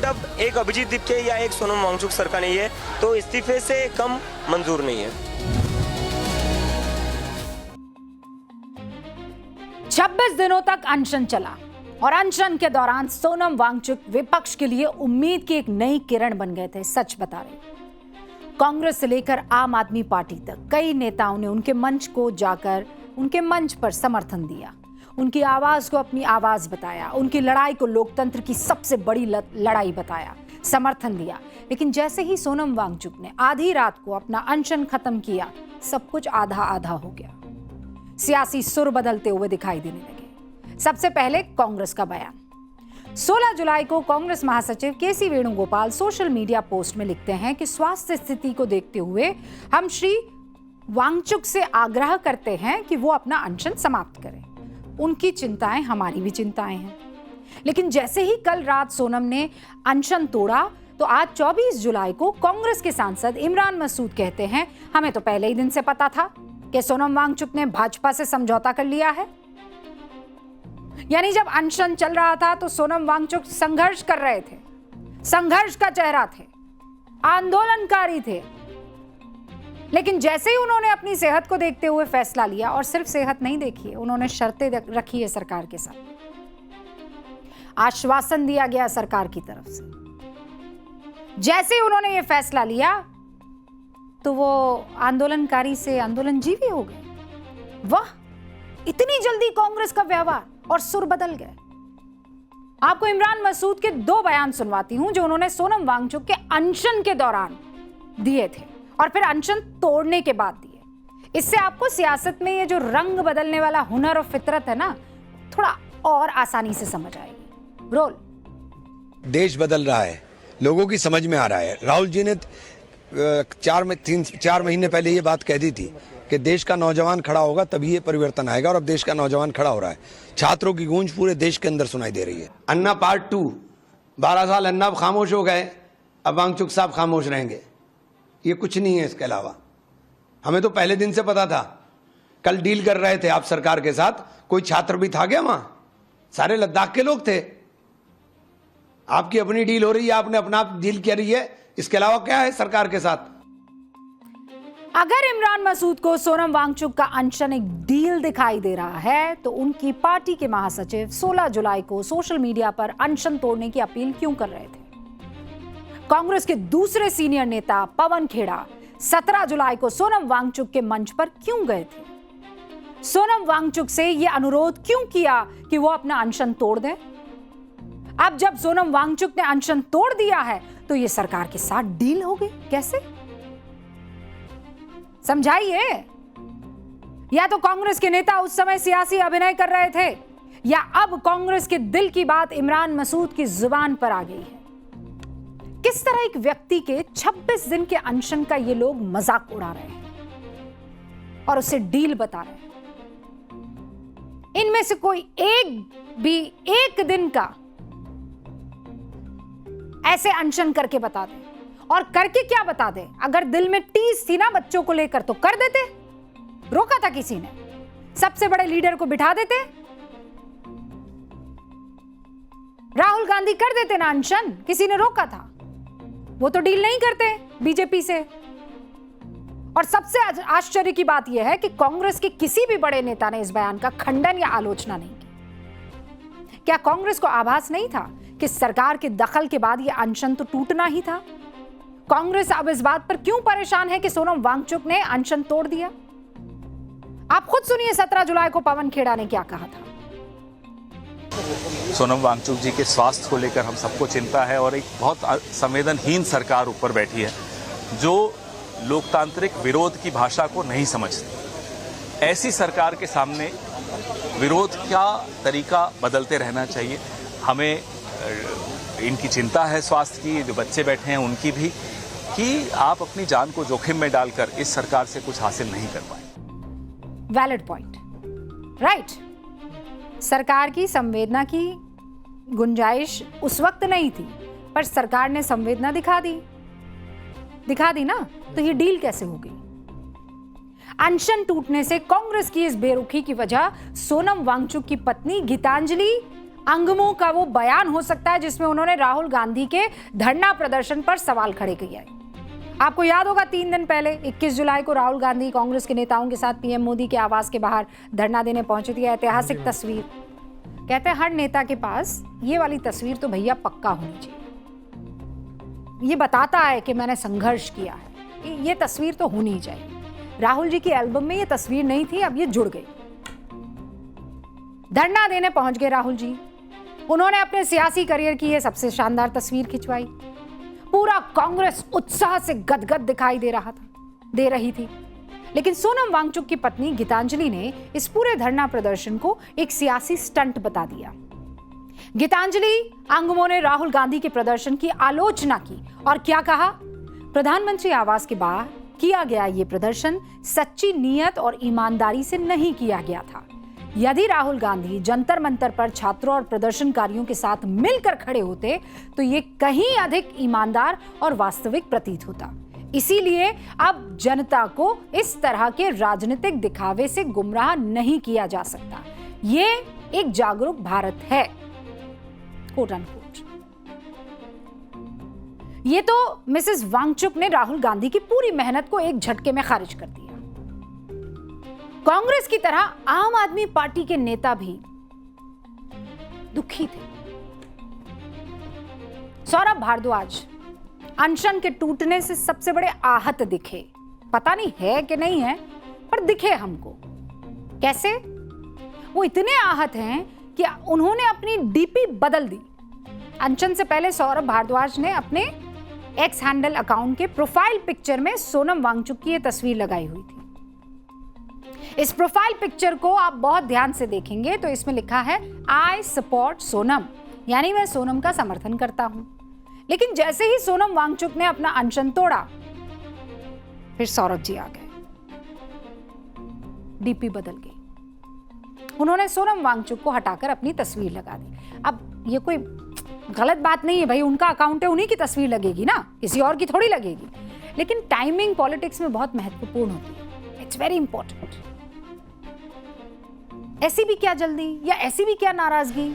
अब एक अभिजीत दीपके या एक सोनम वांगचुक सरकार नहीं है तो इस्तीफे से कम मंजूर नहीं है। 26 दिनों तक अनशन चला और अनशन के दौरान सोनम वांगचुक विपक्ष के लिए उम्मीद की एक नई किरण बन गए थे। सच बता रहे, कांग्रेस से लेकर आम आदमी पार्टी तक कई नेताओं ने उनके मंच को जाकर उनके मंच पर समर्थन दिया, उनकी आवाज को अपनी आवाज बताया, उनकी लड़ाई को लोकतंत्र की सबसे बड़ी लड़ाई बताया, समर्थन दिया। लेकिन जैसे ही सोनम वांगचुक ने आधी रात को अपना अनशन खत्म किया, सब कुछ आधा आधा हो गया। सियासी सुर बदलते हुए दिखाई देने लगे। सबसे पहले कांग्रेस का बयान। 16 जुलाई को कांग्रेस महासचिव केसी वेणुगोपाल सोशल मीडिया पोस्ट में लिखते हैं कि स्वास्थ्य स्थिति को देखते हुए हम श्री वांगचुक से आग्रह करते हैं कि वो अपना अनशन समाप्त करें। उनकी चिंताएं हमारी भी चिंताएं हैं। लेकिन जैसे ही कल रात सोनम ने अनशन तोड़ा तो आज 24 जुलाई को कांग्रेस के सांसद इमरान मसूद कहते हैं, हमें तो पहले ही दिन से पता था कि सोनम वांगचुक ने भाजपा से समझौता कर लिया है। यानी जब अनशन चल रहा था तो सोनम वांगचुक संघर्ष कर रहे थे, संघर्ष का चेहरा थे, आंदोलनकारी थे। लेकिन जैसे ही उन्होंने अपनी सेहत को देखते हुए फैसला लिया, और सिर्फ सेहत नहीं देखी है, उन्होंने शर्तें रखी है सरकार के साथ, आश्वासन दिया गया सरकार की तरफ से। जैसे ही उन्होंने ये फैसला लिया तो वो आंदोलनकारी से आंदोलनजीवी हो गए। वाह, इतनी जल्दी कांग्रेस का व्यवहार और सुर बदल गए। आपको इमरान मसूद के 2 बयान सुनवाती हूं जो उन्होंने सोनम वांगचुक के अनशन के दौरान दिए थे और फिर अनशन तोड़ने के बाद दिए। इससे आपको सियासत में ये जो रंग बदलने वाला हुनर और फितरत है ना, थोड़ा और आसानी से समझ आएगी। रोल। देश बदल रहा है, लोगों की समझ में आ रहा है। राहुल जी ने 4 महीने पहले ये बात कह दी थी कि देश का नौजवान खड़ा होगा तभी ये परिवर्तन आएगा, और अब देश का नौजवान खड़ा हो रहा है। छात्रों की गूंज पूरे देश के अंदर सुनाई दे रही है। अन्ना पार्ट 2, 12 साल अन्ना अब खामोश हो गए, अब वांगचुक साहब खामोश रहेंगे। ये कुछ नहीं है इसके अलावा। हमें तो पहले दिन से पता था। कल डील कर रहे थे आप सरकार के साथ, कोई छात्र भी था क्या वहां? सारे लद्दाख के लोग थे। आपकी अपनी डील हो रही है, आपने अपना डील कर रही है, इसके अलावा क्या है सरकार के साथ? अगर इमरान मसूद को सोनम वांगचुक का अनशन एक डील दिखाई दे रहा है तो उनकी पार्टी के महासचिव 16 जुलाई को सोशल मीडिया पर अनशन तोड़ने की अपील क्यों कर रहे थे? कांग्रेस के दूसरे सीनियर नेता पवन खेड़ा 17 जुलाई को सोनम वांगचुक के मंच पर क्यों गए थे? सोनम वांगचुक से यह अनुरोध क्यों किया कि वो अपना अनशन तोड़ दें? अब जब सोनम वांगचुक ने अनशन तोड़ दिया है तो यह सरकार के साथ डील हो गई। कैसे? समझाइए। या तो कांग्रेस के नेता उस समय सियासी अभिनय कर रहे थे, या अब कांग्रेस के दिल की बात इमरान मसूद की जुबान पर आ गई है। किस तरह एक व्यक्ति के 26 दिन के अनशन का ये लोग मजाक उड़ा रहे हैं और उसे डील बता रहे हैं। इनमें से कोई एक दिन का ऐसे अनशन करके बता दे, और करके क्या बता दे? अगर दिल में टीस थी ना बच्चों को लेकर तो कर देते। रोका था किसी ने? सबसे बड़े लीडर को बिठा देते। राहुल गांधी कर देते ना अनशन, किसी ने रोका था? वो तो डील नहीं करते बीजेपी से। और सबसे आश्चर्य की बात यह है कि कांग्रेस के किसी भी बड़े नेता ने इस बयान का खंडन या आलोचना नहीं की। क्या कांग्रेस को आभास नहीं था कि सरकार के दखल के बाद यह अनशन तो टूटना ही था? कांग्रेस अब इस बात पर क्यों परेशान है कि सोनम वांगचुक ने अनशन तोड़ दिया? आप खुद सुनिए 17 जुलाई को पवन खेड़ा ने क्या कहा था। सोनम वांगचुक जी के स्वास्थ्य को लेकर हम सबको चिंता है, और एक बहुत संवेदनहीन सरकार ऊपर बैठी है जो लोकतांत्रिक विरोध की भाषा को नहीं समझती। ऐसी सरकार के सामने विरोध का तरीका बदलते रहना चाहिए। हमें इनकी चिंता है स्वास्थ्य की, जो बच्चे बैठे हैं उनकी भी, कि आप अपनी जान को जोखिम में डालकर इस सरकार से कुछ हासिल नहीं कर पाए। Valid point, right. सरकार की संवेदना की गुंजाइश उस वक्त नहीं थी, पर सरकार ने संवेदना दिखा दी ना, तो ये डील कैसे हो गई? अनशन टूटने से कांग्रेस की इस बेरुखी की वजह सोनम वांगचुक की पत्नी गीतांजलि अंगमो का वो बयान हो सकता है जिसमें उन्होंने राहुल गांधी के धरना प्रदर्शन पर सवाल खड़े किए। आपको याद होगा 3 दिन पहले 21 जुलाई को राहुल गांधी कांग्रेस के नेताओं के साथ पीएम मोदी के आवास के बाहर धरना देने पहुंचे थे। ऐतिहासिक तस्वीर। कहते हैं हर नेता के पास ये वाली तस्वीर तो भैया पक्का होनी चाहिए। ये बताता है कि मैंने संघर्ष किया है। ये तस्वीर तो होनी चाहिए। राहुल जी की एल्बम में ये तस्वीर नहीं थी, अब ये जुड़ गई। धरना देने पहुंच गए राहुल जी। उन्होंने अपने सियासी करियर की यह सबसे शानदार तस्वीर खिंचवाई। पूरा कांग्रेस उत्साह से गदगद दिखाई दे रही थी। लेकिन सोनम वांगचुक की पत्नी गीतांजलि ने इस पूरे धरना प्रदर्शन को एक सियासी स्टंट बता दिया। गीतांजलि अंगमो ने राहुल गांधी के प्रदर्शन की आलोचना की और क्या कहा? प्रधानमंत्री आवास के बाहर किया गया ये प्रदर्शन सच्ची नीयत और ईमानदारी से नहीं किया गया था। यदि राहुल गांधी जंतर मंतर पर छात्रों और प्रदर्शनकारियों के साथ मिलकर खड़े होते तो ये कहीं अधिक ईमानदार और वास्तविक प्रतीत होता। इसीलिए अब जनता को इस तरह के राजनीतिक दिखावे से गुमराह नहीं किया जा सकता। ये एक जागरूक भारत है, कोट अनकोट। ये तो मिसेस वांगचुक ने राहुल गांधी की पूरी मेहनत को एक झटके में खारिज कर दिया। कांग्रेस की तरह आम आदमी पार्टी के नेता भी दुखी थे। सौरभ भारद्वाज अनशन के टूटने से सबसे बड़े आहत दिखे। पता नहीं है कि नहीं है, पर दिखे हमको। कैसे? वो इतने आहत हैं कि उन्होंने अपनी डीपी बदल दी। अनशन से पहले सौरभ भारद्वाज ने अपने एक्स हैंडल अकाउंट के प्रोफाइल पिक्चर में सोनम वांगचुक की ये तस्वीर लगाई हुई थी। इस प्रोफाइल पिक्चर को आप बहुत ध्यान से देखेंगे तो इसमें लिखा है आई सपोर्ट सोनम, यानी मैं सोनम का समर्थन करता हूं। लेकिन जैसे ही सोनम वांगचुक ने अपना अनशन तोड़ा, फिर सौरभ जी आ गए, डीपी बदल गई। उन्होंने सोनम वांगचुक को हटाकर अपनी तस्वीर लगा दी। अब ये कोई गलत बात नहीं है भाई, उनका अकाउंट है, उन्हीं की तस्वीर लगेगी ना, किसी और की थोड़ी लगेगी। लेकिन टाइमिंग पॉलिटिक्स में बहुत महत्वपूर्ण होती है। It's very important. ऐसी भी क्या जल्दी या ऐसी भी क्या नाराजगी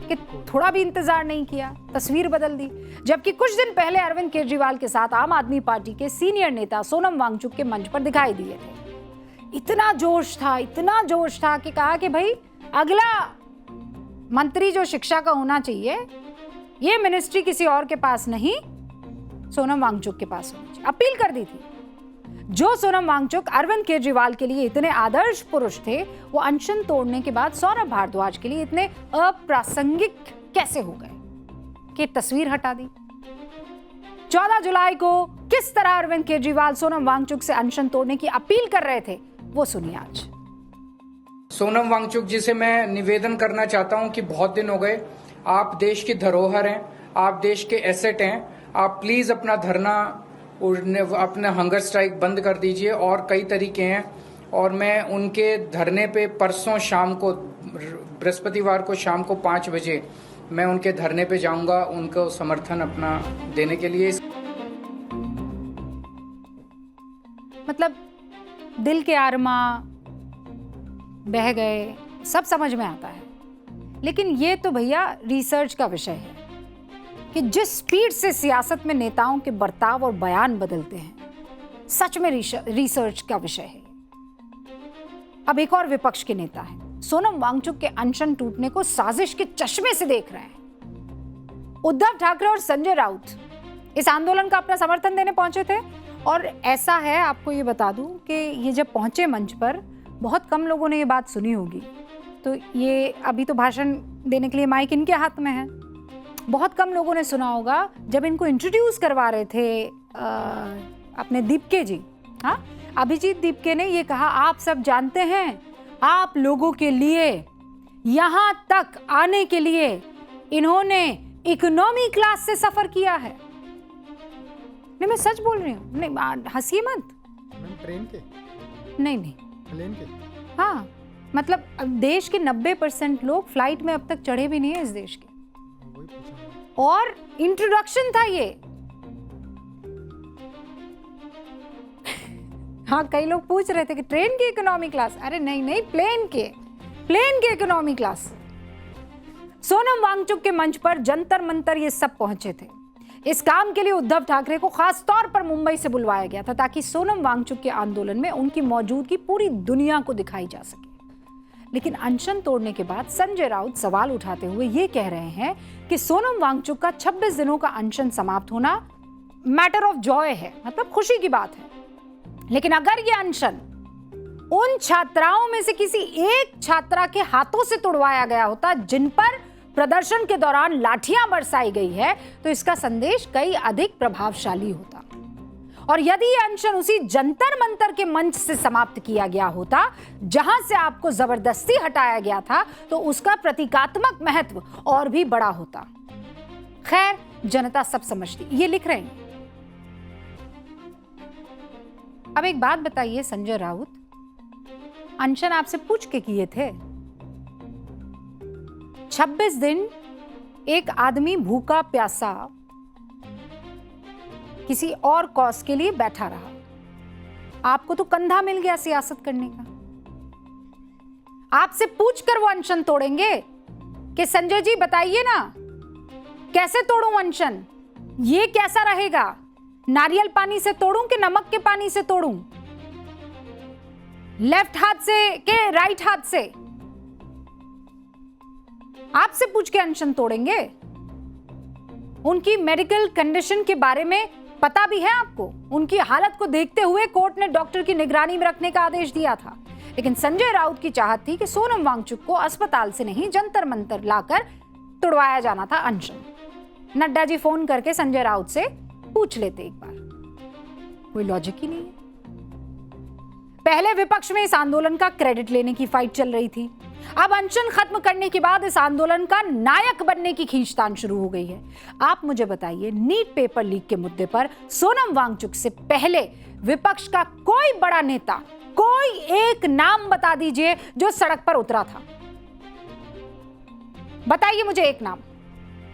कि थोड़ा भी इंतजार नहीं किया, तस्वीर बदल दी। जबकि कुछ दिन पहले अरविंद केजरीवाल के साथ आम आदमी पार्टी के सीनियर नेता सोनम वांगचुक के मंच पर दिखाई दिए थे। इतना जोश था कि कहा कि भाई अगला मंत्री जो शिक्षा का होना चाहिए, ये मिनिस्ट्री किसी और के पास नहीं, सोनम वांगचुक के पास होनी चाहिए। अपील कर दी थी। जो सोनम वांगचुक अरविंद केजरीवाल के लिए इतने आदर्श पुरुष थे, वो अनशन तोड़ने के बाद सौरभ भारद्वाज के लिए इतने अप्रासंगिक कैसे हो गए कि तस्वीर हटा दी। 14 जुलाई को किस तरह अरविंद केजरीवाल सोनम वांगचुक से अनशन तोड़ने की अपील कर रहे थे, वो सुनिए आज। सोनम वांगचुक जी से मैं निवेदन करना चाहता हूं कि बहुत दिन हो गए, आप देश की धरोहर हैं, आप देश के एसेट हैं, आप प्लीज अपना धरना, अपना हंगर स्ट्राइक बंद कर दीजिए। और कई तरीके हैं, और मैं उनके धरने पे परसों शाम को, बृहस्पतिवार को शाम को 5 बजे मैं उनके धरने पे जाऊंगा, उनको समर्थन अपना देने के लिए। मतलब दिल के आरमा बह गए, सब समझ में आता है। लेकिन ये तो भैया रिसर्च का विषय है कि जिस स्पीड से सियासत में नेताओं के बर्ताव और बयान बदलते हैं, सच में रिसर्च का विषय है। अब एक और विपक्ष के नेता हैं, सोनम वांगचुक के अनशन टूटने को साजिश के चश्मे से देख रहे हैं। उद्धव ठाकरे और संजय राउत इस आंदोलन का अपना समर्थन देने पहुंचे थे। और ऐसा है, आपको ये बता दूं कि ये जब पहुंचे मंच पर, बहुत कम लोगों ने ये बात सुनी होगी। तो ये अभी तो भाषण देने के लिए माइक इनके हाथ में है। बहुत कम लोगों ने सुना होगा जब इनको इंट्रोड्यूस करवा रहे थे अपने दीपके जी, हाँ, अभिजीत दीपके ने ये कहा, आप सब जानते हैं, आप लोगों के लिए यहाँ तक आने के लिए इन्होंने इकोनॉमी क्लास से सफर किया है। नहीं, मैं सच बोल रही हूँ, नहीं हंसिए मत। ट्रेन के? नहीं, प्लेन के? हाँ, मतलब देश के 90% लोग फ्लाइट में अब तक चढ़े भी नहीं है इस देश के। और इंट्रोडक्शन था ये। हाँ, कई लोग पूछ रहे थे कि ट्रेन की इकोनॉमी क्लास। अरे नहीं, प्लेन के इकोनॉमी क्लास। सोनम वांगचुक के मंच पर जंतर मंतर ये सब पहुंचे थे। इस काम के लिए उद्धव ठाकरे को खास तौर पर मुंबई से बुलवाया गया था, ताकि सोनम वांगचुक के आंदोलन में उनकी मौजूदगी पूरी दुनिया को दिखाई जा सके। लेकिन अनशन तोड़ने के बाद संजय राउत सवाल उठाते हुए ये कह रहे हैं कि सोनम वांगचुक का 26 दिनों का अनशन समाप्त होना मैटर ऑफ जॉय है, मतलब खुशी की बात है। लेकिन अगर ये अनशन उन छात्राओं में से किसी एक छात्रा के हाथों से तोड़वाया गया होता जिन पर प्रदर्शन के दौरान लाठियां बरसाई गई है, तो इसका संदेश कई अधिक प्रभावशाली होता। और यदि यह अनशन उसी जंतर मंतर के मंच से समाप्त किया गया होता जहां से आपको जबरदस्ती हटाया गया था, तो उसका प्रतीकात्मक महत्व और भी बड़ा होता। खैर, जनता सब समझती। ये लिख रहे हैं, अब एक बात बताइए संजय राउत, अनशन आपसे पूछ के किए थे? 26 दिन एक आदमी भूखा प्यासा किसी और कॉज के लिए बैठा रहा, आपको तो कंधा मिल गया सियासत करने का। आपसे पूछकर वो अनशन तोड़ेंगे कि संजय जी बताइए ना कैसे तोड़ूं अनशन, ये कैसा रहेगा, नारियल पानी से तोड़ूं कि नमक के पानी से तोड़ूं, लेफ्ट हाथ से के राइट हाथ से? आपसे पूछ के अनशन तोड़ेंगे। उनकी मेडिकल कंडीशन के बारे में पता भी है आपको, उनकी हालत को देखते हुए कोर्ट ने डॉक्टर की निगरानी में रखने का आदेश दिया था, लेकिन संजय राउत की चाहत थी कि सोनम वांगचुक को अस्पताल से नहीं जंतर मंतर लाकर तुड़वाया जाना था अनशन। नड्डा जी फोन करके संजय राउत से पूछ लेते एक बार, कोई लॉजिक ही नहीं है। पहले विपक्ष में इस आंदोलन का क्रेडिट लेने की फाइट चल रही थी, अब अनशन खत्म करने के बाद इस आंदोलन का नायक बनने की खींचतान शुरू हो गई है। आप मुझे बताइए, नीट पेपर लीक के मुद्दे पर सोनम वांगचुक से पहले विपक्ष का कोई बड़ा नेता, कोई एक नाम बता दीजिए जो सड़क पर उतरा था। बताइए मुझे एक नाम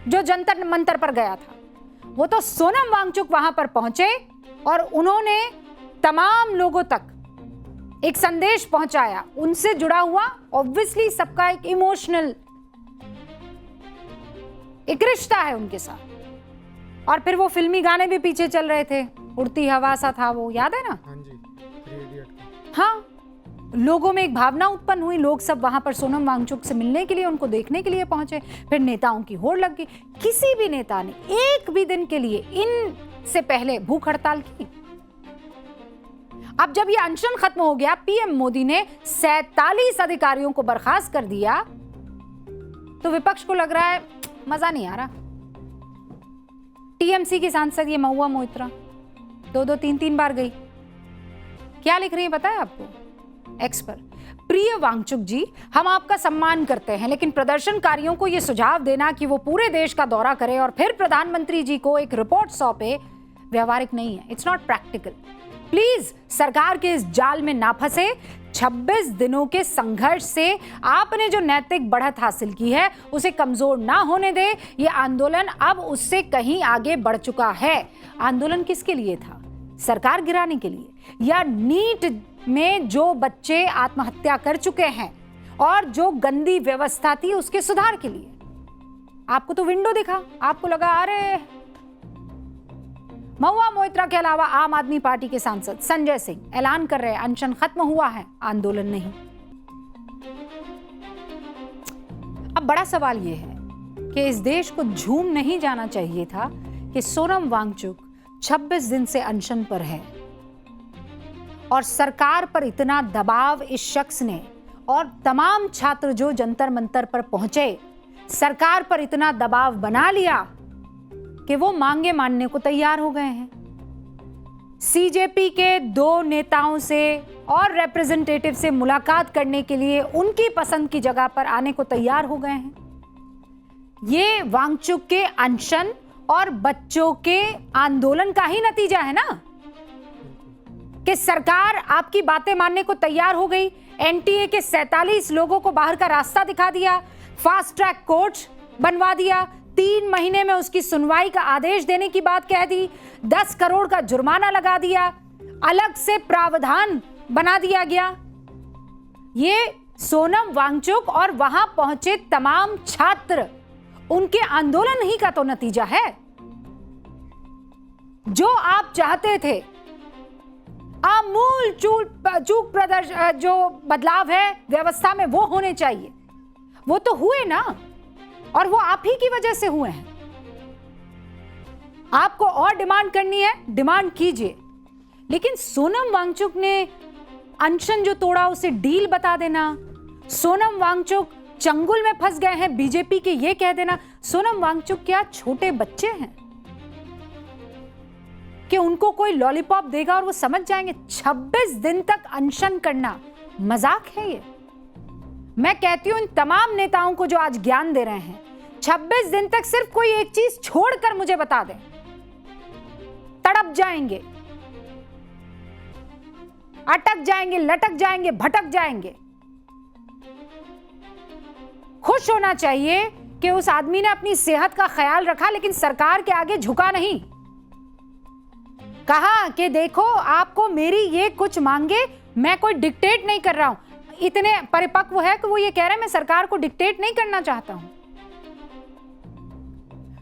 जो जंतर मंतर पर गया था। वो तो सोनम वांगचुक वहां पर पहुंचे और उन्होंने तमाम लोगों तक एक संदेश पहुंचाया, उनसे जुड़ा हुआ ऑब्वियसली सबका एक इमोशनल एक रिश्ता है उनके साथ। और फिर वो फिल्मी गाने भी पीछे चल रहे थे, उड़ती हवा सा था वो, याद है ना? हाँ जी, 3 इडियट का। हाँ, लोगों में एक भावना उत्पन्न हुई, लोग सब वहां पर सोनम वांगचुक से मिलने के लिए, उनको देखने के लिए पहुंचे। फिर नेताओं की होड़ लग गई। किसी भी नेता ने एक भी दिन के लिए इनसे पहले भूख हड़ताल की? अब जब ये अनशन खत्म हो गया, पीएम मोदी ने 47 अधिकारियों को बर्खास्त कर दिया, तो विपक्ष को लग रहा है मजा नहीं आ रहा। टीएमसी की सांसद ये महुआ मोइत्रा 2-3 बार गई, क्या लिख रही है पता है आपको? एक्स पर, प्रिय वांगचुक जी, हम आपका सम्मान करते हैं, लेकिन प्रदर्शनकारियों को यह सुझाव देना कि वो पूरे देश का दौरा करे और फिर प्रधानमंत्री जी को एक रिपोर्ट सौंपे, व्यवहारिक नहीं है। It's not practical. प्लीज सरकार के इस जाल में ना फंसे। 26 दिनों के संघर्ष से आपने जो नैतिक बढ़त हासिल की है उसे कमजोर ना होने दे। ये आंदोलन अब उससे कहीं आगे बढ़ चुका है। आंदोलन किसके लिए था? सरकार गिराने के लिए, या नीट में जो बच्चे आत्महत्या कर चुके हैं और जो गंदी व्यवस्था थी उसके सुधार के लिए? आपको तो विंडो दिखा, आपको लगा अरे। महुआ मोइत्रा के अलावा आम आदमी पार्टी के सांसद संजय सिंह ऐलान कर रहे हैं अनशन खत्म हुआ है, आंदोलन नहीं। अब बड़ा सवाल यह है कि इस देश को झूम नहीं जाना चाहिए था कि सोनम वांगचुक 26 दिन से अनशन पर है और सरकार पर इतना दबाव इस शख्स ने, और तमाम छात्र जो जंतर मंतर पर पहुंचे, सरकार पर इतना दबाव बना लिया कि वो मांगे मानने को तैयार हो गए हैं। सीजेपी के 2 नेताओं से और रिप्रेजेंटेटिव से मुलाकात करने के लिए उनकी पसंद की जगह पर आने को तैयार हो गए हैं। ये वांगचुक के अनशन और बच्चों के आंदोलन का ही नतीजा है ना, कि सरकार आपकी बातें मानने को तैयार हो गई। एनटीए के 47 लोगों को बाहर का रास्ता दिखा दिया, फास्ट ट्रैक कोर्ट बनवा दिया, 3 महीने में उसकी सुनवाई का आदेश देने की बात कह दी, 10 करोड़ का जुर्माना लगा दिया, अलग से प्रावधान बना दिया गया। ये सोनम वांगचुक और वहां पहुंचे तमाम छात्र, उनके आंदोलन ही का तो नतीजा है। जो आप चाहते थे आमूल चूक प्रदर्शन, जो बदलाव है व्यवस्था में वो होने चाहिए, वो तो हुए ना, और वो आप ही की वजह से हुए हैं। आपको और डिमांड करनी है, डिमांड कीजिए, लेकिन सोनम वांगचुक ने अनशन जो तोड़ा उसे डील बता देना, सोनम वांगचुक चंगुल में फंस गए हैं बीजेपी के, ये कह देना। सोनम वांगचुक क्या छोटे बच्चे हैं कि उनको कोई लॉलीपॉप देगा और वो समझ जाएंगे? 26 दिन तक अनशन करना मजाक है ये? मैं कहती हूं इन तमाम नेताओं को जो आज ज्ञान दे रहे हैं, 26 दिन तक सिर्फ कोई एक चीज छोड़कर मुझे बता दें, तड़प जाएंगे। अटक जाएंगे, लटक जाएंगे, भटक जाएंगे। खुश होना चाहिए कि उस आदमी ने अपनी सेहत का ख्याल रखा, लेकिन सरकार के आगे झुका नहीं। कहा कि देखो, आपको मेरी ये कुछ मांगे, मैं कोई डिक्टेट नहीं कर रहा हूं। इतने परिपक्व है कि वो ये कह रहे हैं मैं सरकार को डिक्टेट नहीं करना चाहता हूं।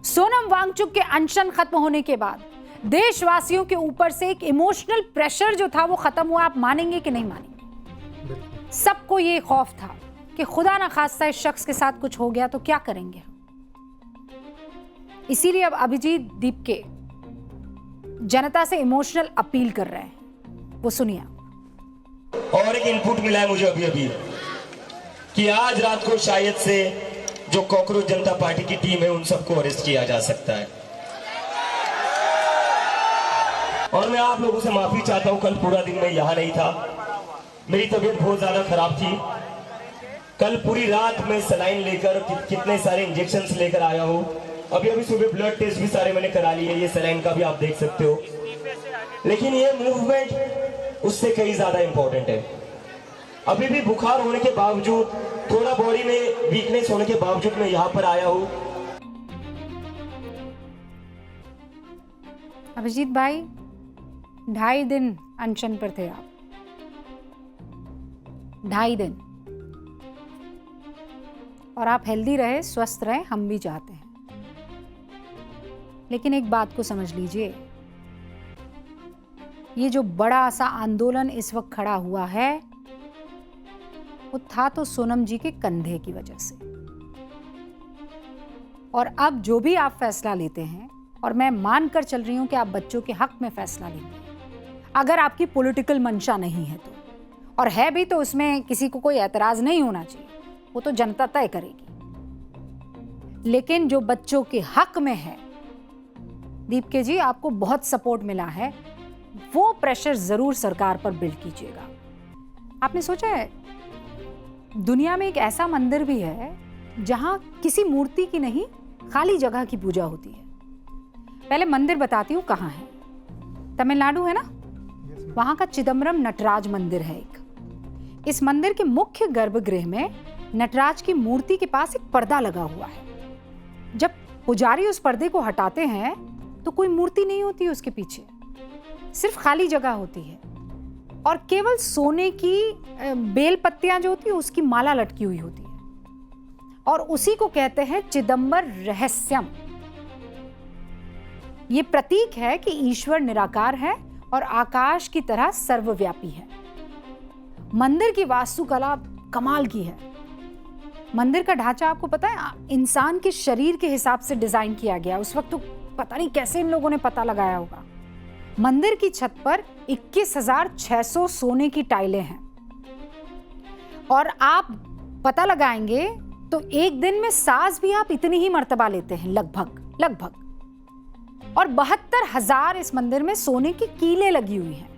सोनम वांगचुक के अनशन खत्म होने के बाद देशवासियों के ऊपर से एक इमोशनल प्रेशर जो था वो खत्म हुआ। आप मानेंगे कि नहीं मानेंगे? सबको ये खौफ था कि खुदा ना खास्ता इस शख्स के साथ कुछ हो गया तो क्या करेंगे हम। इसीलिए अब अभिजीत दीपके जनता से इमोशनल अपील कर रहे हैं, वो सुनिए। और एक इनपुट मिला है मुझे अभी अभी कि आज रात को शायद से जो कॉकरोच जनता पार्टी की टीम है उन सबको अरेस्ट किया जा सकता है। और मैं आप लोगों से माफी चाहता हूं, कल पूरा दिन मैं यहां नहीं था, मेरी तबीयत बहुत ज्यादा खराब थी। कल पूरी रात मैं सलाइन लेकर कितने सारे इंजेक्शंस लेकर आया हूं। अभी सुबह ब्लड टेस्ट भी सारे मैंने करा लिए, ये सलाइन का भी आप देख सकते हो। लेकिन ये मूवमेंट उससे कहीं ज्यादा इंपॉर्टेंट है। अभी भी बुखार होने के बावजूद, थोड़ा बॉडी में वीकनेस होने के बावजूद मैं यहाँ पर आया हूँ। अभिजीत भाई, 2.5 दिन अनशन पर थे आप, 2.5 दिन, और आप हेल्दी रहे, स्वस्थ रहे, हम भी चाहते हैं। लेकिन एक बात को समझ लीजिए, ये जो बड़ा सा आंदोलन इस वक्त खड़ा हुआ है वो था तो सोनम जी के कंधे की वजह से। और अब जो भी आप फैसला लेते हैं, और मैं मानकर चल रही हूं कि आप बच्चों के हक में फैसला लेंगे, अगर आपकी पॉलिटिकल मंशा नहीं है तो, और है भी तो उसमें किसी को कोई एतराज नहीं होना चाहिए, वो तो जनता तय करेगी। लेकिन जो बच्चों के हक में है, दीपके जी आपको बहुत सपोर्ट मिला है, वो प्रेशर जरूर सरकार पर बिल्ड कीजिएगा। आपने सोचा है दुनिया में एक ऐसा मंदिर भी है जहां किसी मूर्ति की नहीं, खाली जगह की पूजा होती है। पहले मंदिर बताती हूं कहां है। तमिलनाडु है ना, वहां का चिदम्बरम नटराज मंदिर है एक। इस मंदिर के मुख्य गर्भगृह में नटराज की मूर्ति के पास एक पर्दा लगा हुआ है। जब पुजारी उस पर्दे को हटाते हैं तो कोई मूर्ति नहीं होती उसके पीछे, सिर्फ खाली जगह होती है, और केवल सोने की बेल पत्तियां जो होती है उसकी माला लटकी हुई होती है, और उसी को कहते हैं चिदंबर रहस्यम। ये प्रतीक है कि ईश्वर निराकार है और आकाश की तरह सर्वव्यापी है। मंदिर की वास्तुकला कमाल की है। मंदिर का ढांचा आपको पता है इंसान के शरीर के हिसाब से डिजाइन किया गया। उस वक्त तो पता नहीं कैसे इन लोगों ने पता लगाया होगा। मंदिर की छत पर 21,600 सोने की टाइलें हैं, और आप पता लगाएंगे तो एक दिन में सांस भी आप इतनी ही मर्तबा लेते हैं लगभग। और 72,000 इस मंदिर में सोने की कीलें लगी हुई हैं।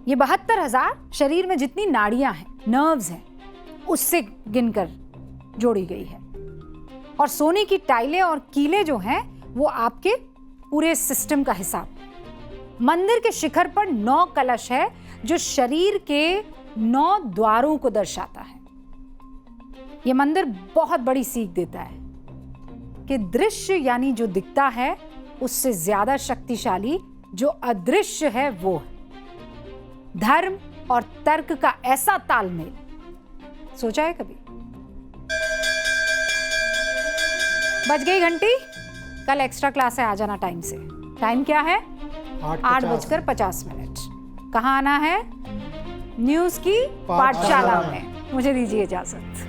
ये 72,000 शरीर में जितनी नाड़ियां हैं, नर्व्स हैं, उससे गिनकर जोड़ी गई है। और सोने की टाइलें और कीलें जो हैं वो आपके पूरे सिस्टम का हिसाब। मंदिर के शिखर पर 9 कलश है जो शरीर के 9 द्वारों को दर्शाता है। यह मंदिर बहुत बड़ी सीख देता है कि दृश्य यानी जो दिखता है उससे ज्यादा शक्तिशाली जो अदृश्य है वो है। धर्म और तर्क का ऐसा तालमेल सोचा है कभी? बज गई घंटी। कल एक्स्ट्रा क्लास है, आ जाना टाइम से। टाइम क्या है? 8:50। कहाँ आना है? न्यूज की पाठशाला में। मुझे दीजिए इजाजत।